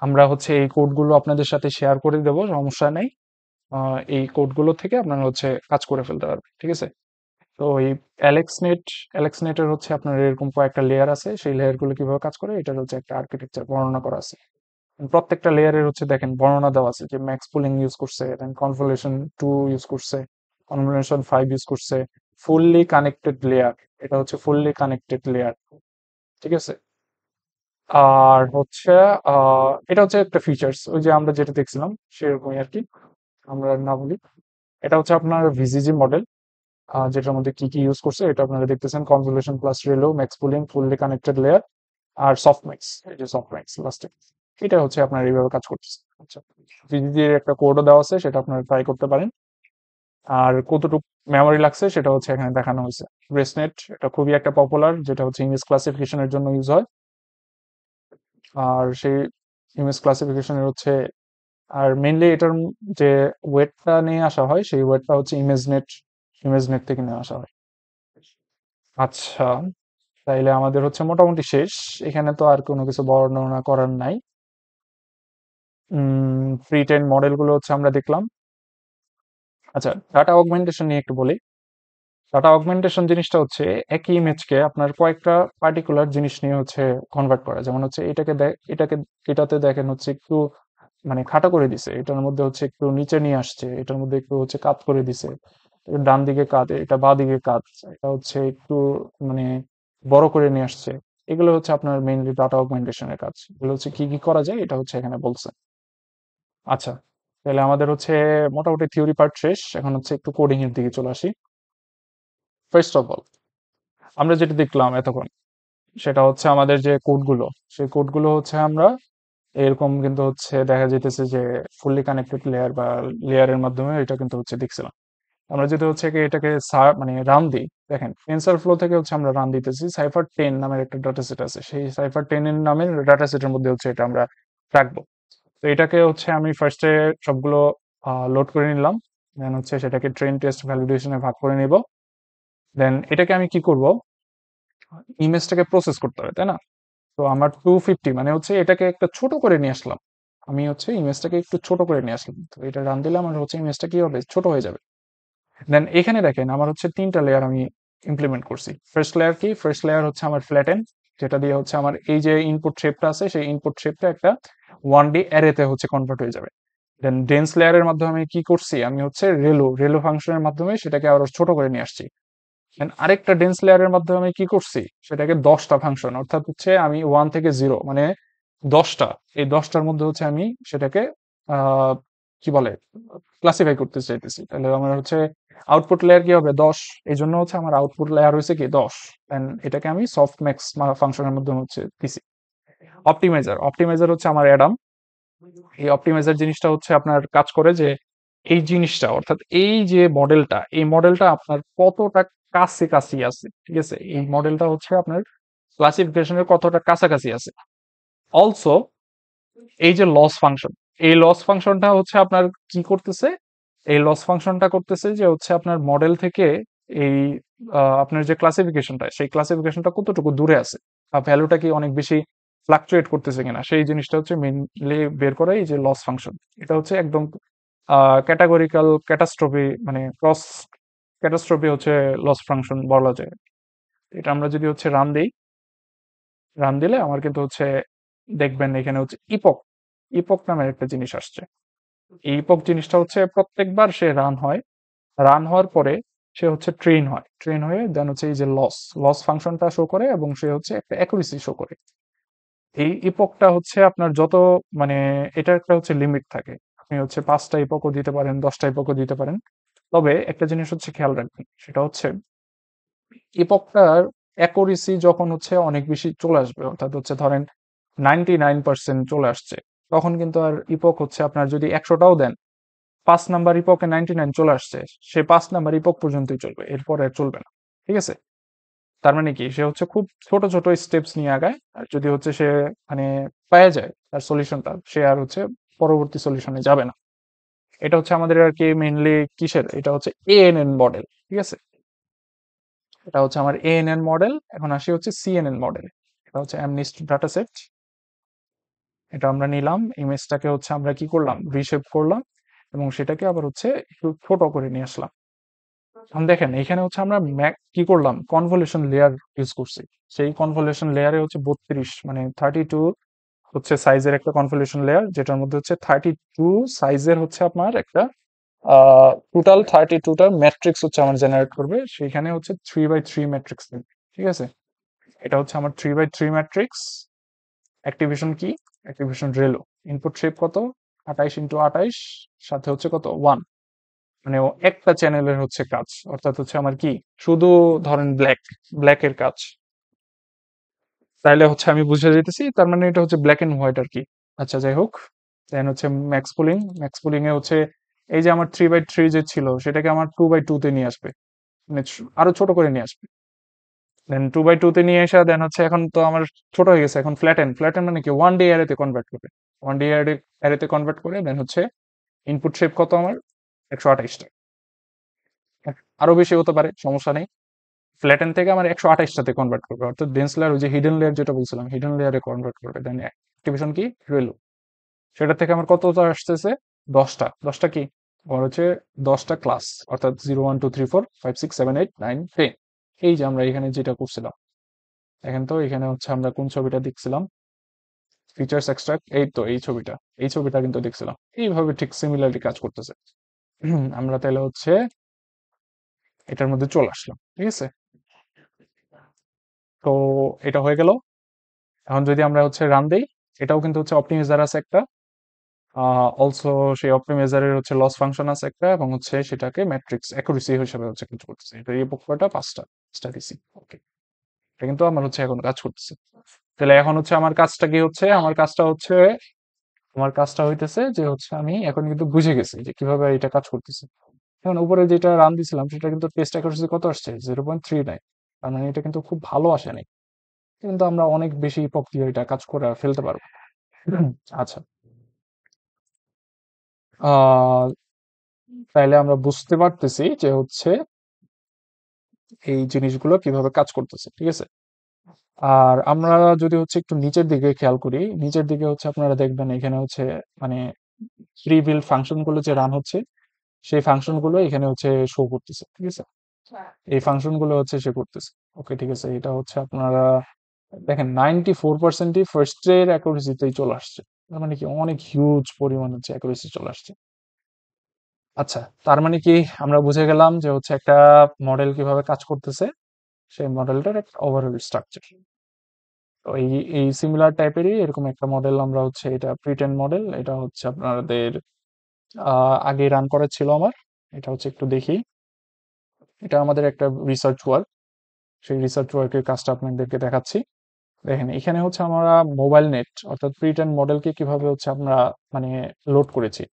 আমরা হচ্ছে এই কোডগুলো আপনাদের সাথে শেয়ার করে দেবো, সমস্যা নেই। এই কোডগুলো থেকে আপনারা হচ্ছে কাজ করে ফেলতে পারবেন, ঠিক আছে? তো এই অ্যালেক্সনেট, অ্যালেক্সনেটের হচ্ছে আপনার এরকম কয়েকটা লেয়ার আছে, সেই লেয়ারগুলো কিভাবে কাজ করে এটার হচ্ছে একটা আর্কিটেকচার বর্ণনা করা আছে। প্রত্যেকটা লেয়ারের হচ্ছে দেখেন বর্ণনা দেওয়া আছে, যে ম্যাক্স পুলিং ইউজ করছে, দেন কনভলিউশন 2 ইউজ করছে, কনভলিউশন 5 ইউজ করছে, ফুললি কানেক্টেড লেয়ার, এটা হচ্ছে ফুললি কানেক্টেড লেয়ার, ঠিক আছে? আর হচ্ছে এটা হচ্ছে একটা ফিচার্স, ওই যে আমরা যেটা দেখছিলাম সেরকমই আর কি, আমরা আর না বলি। এটা হচ্ছে আপনার ভিজিজি মডেল, যেটার মধ্যে কি কি ইউজ করছে এটা আপনারা দেখতেছেন, convolution plus ReLU, max pooling, fully connected layer, আর সফটম্যাক্স, এই যে সফটম্যাক্স লাস্টে, এটা হচ্ছে আপনার এইভাবে কাজ করতেছে। আচ্ছা, ভিজিজি এর একটা কোডও দেওয়া আছে, সেটা আপনারা ট্রাই করতে পারেন। আর কতটুকু মেমোরি লাগছে সেটা হচ্ছে এখানে দেখানো হয়েছে। ব্রেসনেট, এটা খুবই একটা পপুলার, যেটা হচ্ছে ইমেজ ক্লাসিফিকেশনের জন্য ইউজ হয়। আর সেই ইমেজ ক্লাসিফিকেশনের হচ্ছে, আর মেইনলি এটার যে ওয়েটটা নিয়ে আসা হয়, সেই ওয়েটটা হচ্ছে ইমেজনেট, ইমেজনেট থেকে নিয়ে আসা হয়। আচ্ছা, তাইলে আমাদের হচ্ছে মোটামুটি শেষ। এখানে তো আর কোনো কিছু বর্ণনা করার নাই। ফ্রি টেন মডেলগুলো হচ্ছে আমরা দেখলাম। আচ্ছা, ডাটা অগমেন্টেশন নিয়ে একটু বলি। ডাটা অগমেন্টেশন জিনিসটা হচ্ছে একই ইমেজকে আপনার কয়েকটা পার্টিকুলার জিনিস নিয়ে হচ্ছে কনভার্ট করা। যেমন হচ্ছে এটাকে এটাতে দেখেন হচ্ছে একটু মানে খাটো করে দিছে, এটার মধ্যে হচ্ছে একটু নিচে নিয়ে আসছে, এটার মধ্যে একটু হচ্ছে কাত করে দিছে, এটা ডান দিকে কাত, এটা বাঁ দিকে কাত, এটা হচ্ছে একটু মানে বড় করে নিয়ে আসছে। এগুলো হচ্ছে আপনার মেইনলি ডাটা অগমেন্টেশনের কাজ। এগুলো হচ্ছে কি কি করা যায় এটা হচ্ছে এখানে বলছে। আচ্ছা, তাহলে আমাদের হচ্ছে মোটামুটি থিওরি পার্ট শেষ, এখন হচ্ছে একটু কোডিং এর দিকে চলে আসি। ফার্স্ট অফ অল, আমরা যেটা দেখলাম এতক্ষণ, সেটা হচ্ছে আমাদের যে কোডগুলো, সেই কোডগুলো হচ্ছে আমরা এরকম কিন্তু হচ্ছে দেখা যাইতেছে যে ফুললি কানেক্টেড লেয়ার বা লেয়ারের মাধ্যমে এটা কিন্তু হচ্ছে দেখছিলাম। আমরা যদি হচ্ছে কি এটাকে মানে রান দিই, দেখেন টেনসর ফ্লো থেকে হচ্ছে আমরা রান দিতেছি, সাইফার 10 নামের একটা ডাটা সেট আছে, সেই সাইফার 10 এর নামের ডাটা সেটের মধ্যে হচ্ছে এটা আমরা রাখবো। তো এটাকে হচ্ছে আমি ফার্স্টে সবগুলো লোড করে নিলাম, দেন হচ্ছে সেটাকে ট্রেন টেস্ট ভ্যালিডেশনে ভাগ করে নিব। দেন এটাকে আমি কি করব, ইমেজটাকে প্রসেস করতে হবে, তাই না? তো আমার 250 মানে হচ্ছে এটাকে একটা ছোট করে নিয়ে আসলাম, আমি হচ্ছে ইমেজটাকে একটু ছোট করে নিয়ে আসলাম, তো এটা রান দিলে আমার হচ্ছে ইমেজটা কি হবে, ছোট হয়ে যাবে। দেন এখানে দেখেন আমার হচ্ছে 3টা লেয়ার আমি ইমপ্লিমেন্ট করছি। ফার্স্ট লেয়ার কি, ফার্স্ট লেয়ার হচ্ছে আমার ফ্ল্যাটেন, যেটা দিয়ে হচ্ছে আমার এই যে ইনপুট শেপটা আছে, সেই ইনপুট শেপটা একটা 1D অ্যারেতে হচ্ছে কনভার্ট হয়ে যাবে। দেন ডেন্স লেয়ারের মাধ্যমে আমি কি করছি, আমি হচ্ছে রেলো রেলো ফাংশনের মাধ্যমে সেটাকে আরো ছোট করে নিয়ে আসছি। দেন আরেকটা ডেন্স লেয়ারের মাধ্যমে আমি কি করছি, সেটাকে 10টা ফাংশন, অর্থাৎ হচ্ছে আমি 1 থেকে 0 মানে 10টা, এই 10টার মধ্যে হচ্ছে আমি সেটাকে আহ কি বলে ক্লাসিফাই করতে চাইতেছি। তাহলে আমার হচ্ছে আউটপুট লেয়ার কি হবে, 10। এই জন্য হচ্ছে আমার আউটপুট লেয়ার হয়েছে কি 10। দেন এটাকে আমি সফট ম্যাক্স ফাংশনের মধ্যে হচ্ছে দিছি। অপটিমাইজার, অপটিমাইজার হচ্ছে আমার অ্যাডাম। এই অপটিমাইজার জিনিসটা হচ্ছে আপনার কাজ করে যে এই জিনিসটা, অর্থাৎ এই যে মডেলটা, এই মডেলটা আপনার কতটা কাছাকাছি আছে, ঠিক আছে? এই মডেলটা হচ্ছে আপনার ক্লাসিফিকেশনের কতটা কাছাকাছি আছে। অলসো এই যে লস ফাংশন, এই লস ফাংশনটা হচ্ছে আপনার কি করতেছে, এই লস ফাংশনটা করতেছে যে হচ্ছে আপনার মডেল থেকে এই আপনার যে ক্লাসিফিকেশনটা, সেই ক্লাসিফিকেশনটা কতটুকু দূরে আছে, বা ভ্যালুটা কি অনেক বেশি ফ্লাকচুয়েট করতেছে কিনা, সেই জিনিসটা হচ্ছে মেইনলি বের করে এই যে লস ফাংশন। এটা হচ্ছে একদম ক্যাটাগরিক্যাল ক্যাটাস্ট্রফি, মানে ক্রস ক্যাটাস্ট্রফি হচ্ছে লস ফাংশন বলা যায়। এটা আমরা যদি হচ্ছে রান দিই, রান দিলে আমার কিন্তু হচ্ছে দেখবেন এখানে হচ্ছে ইপক, ইপক নামের একটা জিনিস আসছে। এই ইপক জিনিসটা হচ্ছে প্রত্যেকবার সে রান হয়, রান হওয়ার পরে সে হচ্ছে ট্রেন হয়, ট্রেন হয়ে দেন হচ্ছে এই যে লস, লস ফাংশনটা শো করে এবং সে হচ্ছে একটা অ্যাকুরেসি শো করে। এই ইপকটা হচ্ছে আপনার যত মানে এটা একটা হচ্ছে লিমিট থাকে, আপনি হচ্ছে 5টা ইপকও দিতে পারেন, 10টা ইপকও দিতে পারেন। তবে একটা জিনিস হচ্ছে খেয়াল রাখবেন, সেটা হচ্ছে ইপকটার অ্যাকুরেসি যখন হচ্ছে অনেক বেশি চলে আসবে, অর্থাৎ হচ্ছে ধরেন 99% চলে আসছে, তখন কিন্তু আর ইপক হচ্ছে আপনার যদি 100টাও দেন, 5 নাম্বার ইপকে 99 চলে আসছে, সে 5 নাম্বার ইপক পর্যন্তই চলবে, এরপরে আর চলবে না। ঠিক আছে? তার মানে কি, সে হচ্ছে খুব ছোট ছোট স্টেপস নিয়ে আগায়, আর যদি হচ্ছে সে মানে পেয়ে যায় তার সলিউশনটা, সে আর হচ্ছে পরবর্তী সলিউশনে যাবে না। এটা হচ্ছে আমাদের আর কি মেইনলি কিসের, এটা হচ্ছে এএনএন মডেল। ঠিক আছে? এটা হচ্ছে আমার এএনএন মডেল। এখন আসি হচ্ছে সিএনএন মডেল। এটা হচ্ছে অ্যামনিস্ট ডাটা সেট। এটা আমরা নিলাম, ইমেজটাকে হচ্ছে আমরা কি করলাম, রিশেপ করলাম, এবং সেটাকে আবার হচ্ছে একটু ছোট করে নিয়ে আসলাম। এখন দেখেন এখানে হচ্ছে আমরা কি করলাম, কনভলিউশন লেয়ার ইউজ করছি। সেই কনভলিউশন লেয়ারে হচ্ছে 32 মানে 32 হচ্ছে সাইজের একটা কনভলিউশন লেয়ার, যেটার মধ্যে হচ্ছে 32 সাইজের হচ্ছে আপনার একটা টোটাল 32টার ম্যাট্রিক্স হচ্ছে আমার জেনারেট করবে। সেইখানে হচ্ছে 3x3 ম্যাট্রিক্স। ঠিক আছে? এটা হচ্ছে আমার 3x3 ম্যাট্রিক্স। অ্যাক্টিভেশন কি, অ্যাক্টিভেশন রেলো। ইনপুট শেপ কত, 28 × 28, সাথে হচ্ছে কত 1, মানে ও একটা চ্যানেলের হচ্ছে কাজ, অর্থাৎ হচ্ছে আমার কি, শুধু ধরেন ব্ল্যাকের কাজ, তাইলে হচ্ছে আমি বুঝে যেতেছি তার মানে এটা হচ্ছে ব্ল্যাক এন্ড হোয়াইট আর কি। আচ্ছা, যাই হোক। দেন হচ্ছে ম্যাক্স পুলিং এ হচ্ছে এই যে আমার 3x3 যে ছিল সেটাকে আমার 2x2 তে নিয়ে আসবে, মানে আরো ছোট করে নিয়ে আসবে। দেন 2x2 তে নিয়ে এসে দেন হচ্ছে এখন তো আমার ছোট হয়ে গেছে, এখন ফ্ল্যাটেন মানে কি, 1D অ্যারেতে কনভার্ট করবে। 1D অ্যারেতে কনভার্ট করে দেন হচ্ছে ইনপুট শেপ কত আমার, 128টা। আরো বেশি হতে পারে, সমস্যা নেই। ফ্ল্যাটেন থেকে আমার 128টাতে কনভার্ট করবে, অর্থাৎ ডেন্স লেয়ার, ওই যে হিডেন লেয়ার যেটা বলছিলাম, হিডেন লেয়ারে কনভার্ট করবে। দেন অ্যাক্টিভেশন কি, রেলো। সেটা থেকে আমার কতটা আসতেছে, 10টা কি, আমার হচ্ছে 10টা ক্লাস, অর্থাৎ 0 1 2 3 4 5 6 7 8 9 10। এই যে আমরা এখানে যেটা করছিলাম, এখন তো এখানে হচ্ছে আমরা কোন ছবিটা দেখছিলাম, ফিচার্স এক্সট্রাক্ট, এই তো এই ছবিটা কিন্তু দেখছিলাম। এইভাবে ঠিক সিমিলারলি কাজ করতেছে। আমরা তাহলে হচ্ছে এটার মধ্যে চলে আসলাম। ঠিক আছে? তো এটা হয়ে গেল। এখন যদি আমরা হচ্ছে রান দেই, এটাও কিন্তু হচ্ছে অপটিমাইজার আছে একটা, অলসো সেই অপটিমাইজারের হচ্ছে লস ফাংশন আছে একটা, এবং হচ্ছে সেটাকে ম্যাট্রিক্স অ্যাকুরেসি হিসেবে হচ্ছে কাজ করতেছে। এটা এই পক্ষটা 5টা দিছি। ওকে, এটা কিন্তু আমার হচ্ছে এখন কাজ করতেছে। তাহলে এখন হচ্ছে আমার কাজটা কি হচ্ছে, আমার কাজটা হইতেছে যে হচ্ছে আমি এখন কিন্তু বুঝে গেছি যে কিভাবে এটা কাজ করতেছে। এখন উপরে যেটা রান দিছিলাম সেটা কিন্তু টেস্ট অ্যাকুরেসি কত আসছে, 0.39। তার মানে এটা কিন্তু খুব ভালো আসেনি, কিন্তু আমরা অনেক বেশি প্রক্রিয়া এটা কাজ করে ফেলতে পারবো। আচ্ছা, আহ তাইলে আমরা বুঝতে পারতেছি যে হচ্ছে এই জিনিসগুলো কিভাবে কাজ করতেছে। ঠিক আছে? আর আমরা যদি হচ্ছে একটু নিচের দিকে খেয়াল করি, নিচের দিকে হচ্ছে আপনারা দেখবেন এখানে হচ্ছে মানে প্রি বিল্ড ফাংশন গুলো যে রান হচ্ছে, সেই ফাংশন গুলো এখানে হচ্ছে শো করতেছে। ঠিক আছে? এই ফাংশন গুলো হচ্ছে সে করতেছে। ওকে, ঠিক আছে। এটা হচ্ছে আপনারা দেখেন 94%ই ফার্স্ট এর অ্যাকুরেসিতেই চলে আসছে। তার মানে কি অনেক হিউজ পরিমাণ হচ্ছে অ্যাকুরেসি চলে আসছে। আচ্ছা, তার মানে কি আমরা বুঝে গেলাম যে হচ্ছে একটা মডেল কিভাবে কাজ করতেছে, সেই মডেলটার একটা ওভারঅল স্ট্রাকচার। তো এই এই সিমিলার টাইপেরই এরকম একটা মডেল আমরা হচ্ছে, এটা প্রিটেন মডেল, এটা হচ্ছে আপনাদের আগে রান করা ছিল আমার। এটা হচ্ছে একটু দেখি, এটা আমাদের একটা রিসার্চ ওয়ার্ক, সেই রিসার্চ ওয়ার্কের কাজটা আপনাদেরকে দেখাচ্ছি। দেখেন এখানে হচ্ছে আমরা মোবাইল নেট অর্থাৎ প্রিটেন মডেলকে কিভাবে হচ্ছে আমরা মানে লোড করেছি।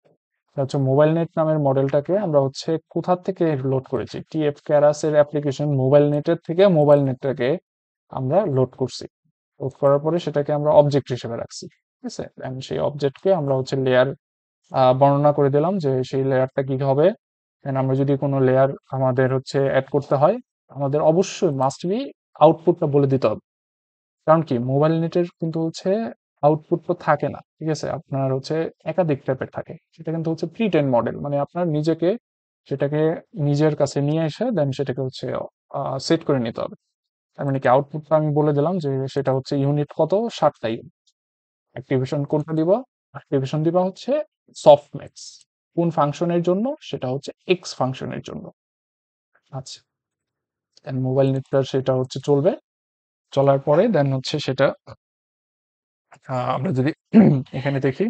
এটা হচ্ছে মোবাইল নেট নামের মডেলটাকে আমরা হচ্ছে কোথা থেকে লোড করেছি, টিএফ ক্যারাস এর অ্যাপ্লিকেশন মোবাইল নেটের থেকে মোবাইল নেটটাকে আমরা লোড করছি। লোড করার পরে সেটাকে আমরা অবজেক্ট হিসেবে রাখছি। ঠিক আছে? And সেই অবজেক্টকে আমরা হচ্ছে লেয়ার বর্ণনা করে দিলাম যে সেই লেয়ারটা কি হবে। And আমরা যদি কোনো লেয়ার আমাদের হচ্ছে অ্যাড করতে হয়, আমাদের অবশ্যই মাস্ট বি আউটপুটটা বলে দিতে হবে। কারণ কি, মোবাইল নেটের কিন্তু হচ্ছে আউটপুট তো থাকে না। ঠিক আছে? আপনার হচ্ছে একাধিক টাইপের থাকে। সেটা কিন্তু হচ্ছে প্রি ট্রেন মডেল, মানে আপনার নিজেকে সেটাকে নিজের কাছে নিয়ে এসে দেন সেটাকে হচ্ছে সেট করে নিতে হবে। তার মানে কি, আউটপুটটা আমি বলে দিলাম যে সেটা হচ্ছে ইউনিট কত, 7টা ইউনিট। অ্যাক্টিভেশন কোনটা দিব, অ্যাক্টিভেশন দিবা হচ্ছে সফটম্যাক্স। কোন ফাংশনের জন্য, সেটা হচ্ছে এক্স ফাংশনের জন্য। আচ্ছা, দেন মোবাইল নেটটা সেটা হচ্ছে চলবে, চলার পরে দেন হচ্ছে সেটা আমরা যদি এখানে দেখি,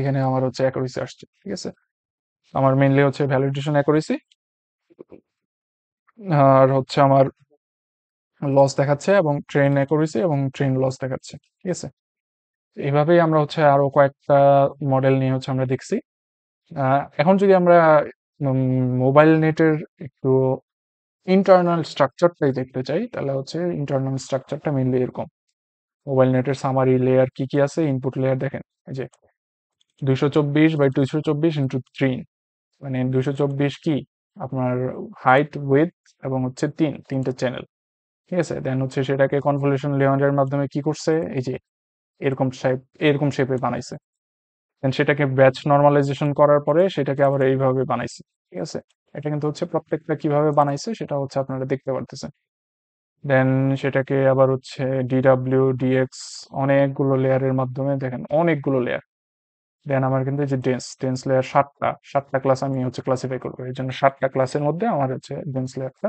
এখানে আমার হচ্ছে অ্যাকুরেসি আসছে। ঠিক আছে? আমার মেইনলি হচ্ছে ভ্যালিডেশন অ্যাকুরেসি, আর হচ্ছে আমার লস দেখাচ্ছে এবং ট্রেন অ্যাকুরেসি এবং ট্রেন লস দেখাচ্ছে। ঠিক আছে? এইভাবেই আমরা হচ্ছে আরো কয়েকটা মডেল নিয়ে হচ্ছে আমরা দেখছি। এখন যদি আমরা মোবাইল নেটের একটু ইন্টারনাল স্ট্রাকচারটাই দেখতে চাই, তাহলে হচ্ছে ইন্টারনাল স্ট্রাকচারটা মেইনলি এরকম। মোবাইল নেটের সামারি লেয়ার কি কি আছে, ইনপুট লেয়ার দেখেন, এই যে 224/224 × 3, মানে 224 কি আপনার হাইট, উইডথ এবং হচ্ছে তিনটে চ্যানেল। ঠিক আছে? দেন হচ্ছে সেটাকে কনভলিউশন লেয়ারের মাধ্যমে কি করছে, এই যে এরকম শেপে বানাইছে। দেন সেটাকে ব্যাচ নরমালাইজেশন করার পরে সেটাকে আবার এইভাবে বানাইছে। ঠিক আছে? এটা কিন্তু হচ্ছে প্রত্যেকটা কিভাবে বানাইছে সেটা হচ্ছে আপনারা দেখতে পারতেছেন। দেন সেটাকে আবার হচ্ছে ডিডাব্লিউ ডিএক্স অনেকগুলো লেয়ারের মাধ্যমে দেখেন, অনেকগুলো লেয়ার। দেন আমার কিন্তু এই যে ডেন্স লেয়ার সাতটা ক্লাস আমি হচ্ছে ক্লাসিফাই করবো, এই জন্য 7টা ক্লাসের মধ্যে আমার হচ্ছে ডেন্স লেয়ারটা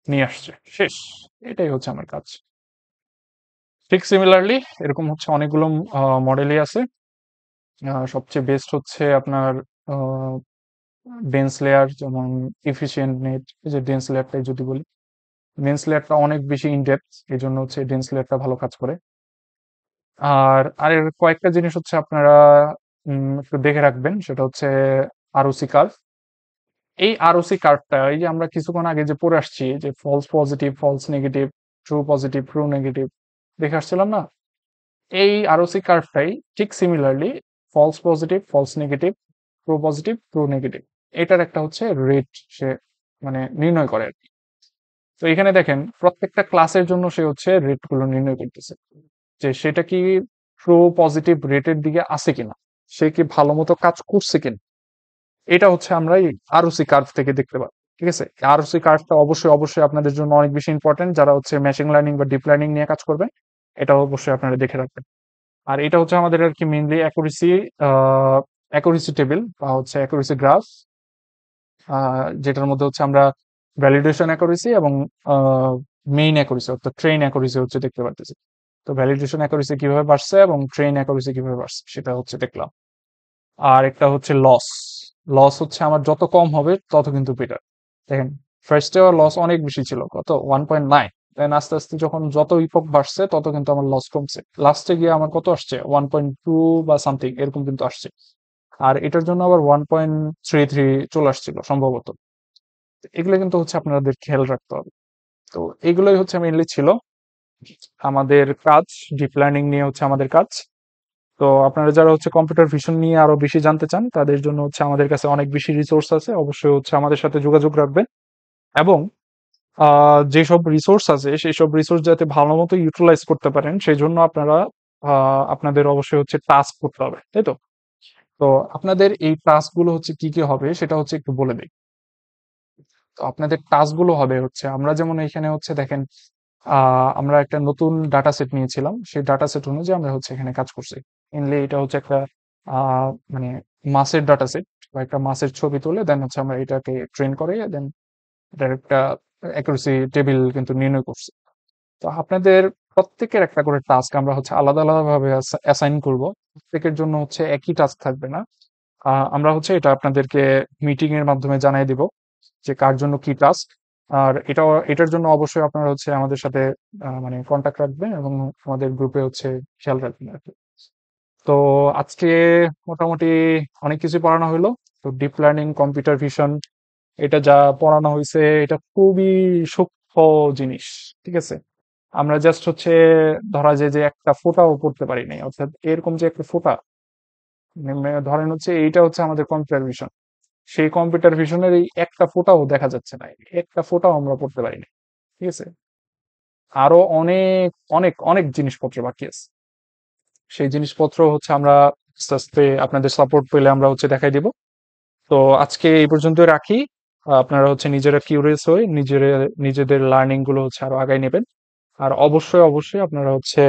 নিয়ে আসছে, শেষ। এটাই হচ্ছে আমার কাজ। ঠিক সিমিলারলি এরকম হচ্ছে অনেকগুলো মডেলই আছে। সবচেয়ে বেস্ট হচ্ছে আপনার ডেন্স লেয়ার, যেমন এফিসিয়েন্ট নেট। এই যে ডেন্স লেয়ারটাই যদি বলি, ডেন্স লেয়ারটা অনেক বেশি ইনডেপথ, এই জন্য হচ্ছে ডেন্স লেয়ারটা ভালো কাজ করে। আর কয়েকটা জিনিস হচ্ছে আপনারা একটু দেখে রাখবেন, সেটা হচ্ছে আরওসি কার্ভ। এই আরওসি কার্ভটা, এই যে আমরা কিছুক্ষণ আগে যে পড়ে আসছি যে false positive, false negative, true positive, true negative, দেখে আসছিলাম না? এই আরওসি কার্ভটাই ঠিক similarly false positive, false negative, true positive, true negative, এটার একটা হচ্ছে রেট সে মানে নির্ণয় করে আর কি। তো এখানে দেখেন প্রত্যেকটা ক্লাসের জন্য সে হচ্ছে রেট গুলো নির্ণয় করতেছে, যে সেটা কি ট্রু পজিটিভ রেটের দিকে আছে কিনা, সে কি ভালো মতো কাজ করছে কিনা। এটা হচ্ছে আমরা এই আরওসি কার্ভ থেকে দেখতে পাই। ঠিক আছে? আরওসি কার্ভটা অবশ্যই অবশ্যই আপনাদের জন্য অনেক বেশি ইম্পর্টেন্ট, যারা হচ্ছে মেশিন লার্নিং বা ডিপ লার্নিং নিয়ে কাজ করবেন। এটা অবশ্যই আপনারা দেখে রাখবেন। আর এটা হচ্ছে আমাদের আর কি মেইনলি অ্যাকুরেসি টেবিল বা হচ্ছে অ্যাকুরেসি গ্রাফ, যেটার মধ্যে হচ্ছে আমরা ভ্যালিডেশন অ্যাকুরেসি এবং মেইন অ্যাকুরেসি অর্থাৎ ট্রেন অ্যাকুরেসি হচ্ছে দেখতে পারতেছি। তো ভ্যালিডেশন অ্যাকুরেসি কিভাবে বাড়ছে এবং ট্রেন অ্যাকুরেসি কিভাবে বাড়ছে সেটা হচ্ছে দেখলাম। আর একটা হচ্ছে লস। লস হচ্ছে আমার যত কম হবে তত কিন্তু বেটার। দেখেন, ফার্স্টে আমার লস অনেক বেশি ছিল, কত 1.9। দেন আস্তে আস্তে যখন যত ইপক বাড়ছে তত কিন্তু আমার লস কমছে, লাস্টে গিয়ে আমার কত আসছে 1.2 বা সামথিং এরকম কিন্তু আসছে। আর এটার জন্য আবার 1.33 চলে আসছিল সম্ভবত। এগুলো কিন্তু হচ্ছে আপনাদের খেয়াল রাখতে হবে। তো এগুলোই হচ্ছে মেইনলি ছিল আমাদের কাজ। ডিপ লার্নিং নিয়ে হচ্ছে আমাদের কাজ। তো আপনারা যারা হচ্ছে কম্পিউটার ভিশন নিয়ে আরো বেশি জানতে চান, তাদের জন্য হচ্ছে আমাদের কাছে অনেক বেশি রিসোর্স আছে, অবশ্যই হচ্ছে আমাদের সাথে যোগাযোগ রাখবেন। এবং যেসব রিসোর্স আছে সেই সব রিসোর্স যাতে ভালো মতো ইউটিলাইজ করতে পারেন, সেই জন্য আপনারা আপনাদের অবশ্যই হচ্ছে টাস্ক করতে হবে, তাই তো? তো আপনাদের এই টাস্ক গুলো হচ্ছে কি কি হবে সেটা হচ্ছে একটু বলে দিই। তো আপনাদের টাস্ক গুলো হবে হচ্ছে, আমরা যেমন এখানে হচ্ছে দেখেন, আমরা একটা নতুন ডাটা সেট নিয়েছিলাম, সেই ডাটা সেট অনুযায়ী আমরা হচ্ছে এখানে কাজ করছি। মেনলি এটা হচ্ছে একটা মানে মাসের ডাটা সেট বা একটা মাসের ছবি তুলে দেন হচ্ছে আমরা এটাকে ট্রেন করে দেন এটার একটা অ্যাকুরেসি টেবিল কিন্তু নির্ণয় করছি। তো আপনাদের প্রত্যেকের একটা করে টাস্ক আমরা হচ্ছে আলাদা আলাদা ভাবে অ্যাসাইন করব। প্রত্যেকের জন্য হচ্ছে একই টাস্ক থাকবে না। আমরা হচ্ছে এটা আপনাদেরকে মিটিং এর মাধ্যমে জানিয়ে দিব যে কার জন্য কি টাস্ক। আর এটার জন্য অবশ্যই আপনারা হচ্ছে আমাদের সাথে মানে কন্টাক্ট রাখবেন এবং আমাদের গ্রুপে হচ্ছে খেয়াল রাখবেন আর কি। তো আজকে মোটামুটি অনেক কিছু পড়ানো হলো। তো ডিপ লার্নিং, কম্পিউটার ভিশন, এটা যা পড়ানো হয়েছে এটা খুবই সূক্ষ্ম জিনিস। ঠিক আছে? আমরা জাস্ট হচ্ছে ধরা যায় যে একটা ফোঁটাও পড়তে পারি নাই, অর্থাৎ এরকম যে একটা ফোঁটা, ধরেন হচ্ছে এইটা হচ্ছে আমাদের কম্পিউটার ভিশন, সেই কম্পিউটার ভিশনের এই একটা ফোঁটাও দেখা যাচ্ছে না, একটা ফোঁটাও আমরা পড়তে পারিনি। ঠিক আছে? আরো অনেক অনেক অনেক জিনিসপত্র বাকি আছে। সেই জিনিসপত্র হচ্ছে আমরা আস্তে আস্তে আপনাদের সাপোর্ট পেলে আমরা হচ্ছে দেখাই দিব। তো আজকে এই পর্যন্ত রাখি। আপনারা হচ্ছে নিজেরা কিউরিয়াস হয়ে নিজেদের লার্নিং গুলো হচ্ছে আরো আগায় নেবেন। আর অবশ্যই অবশ্যই আপনারা হচ্ছে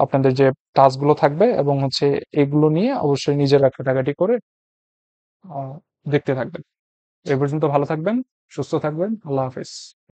আপনাদের যে টাস্ক গুলো থাকবে এবং হচ্ছে এগুলো নিয়ে অবশ্যই নিজেরা ঘাটাঘাটি করে আহ, দেখতে থাকবেন। এই পর্যন্ত ভালো থাকবেন, সুস্থ থাকবেন। আল্লাহ হাফেজ।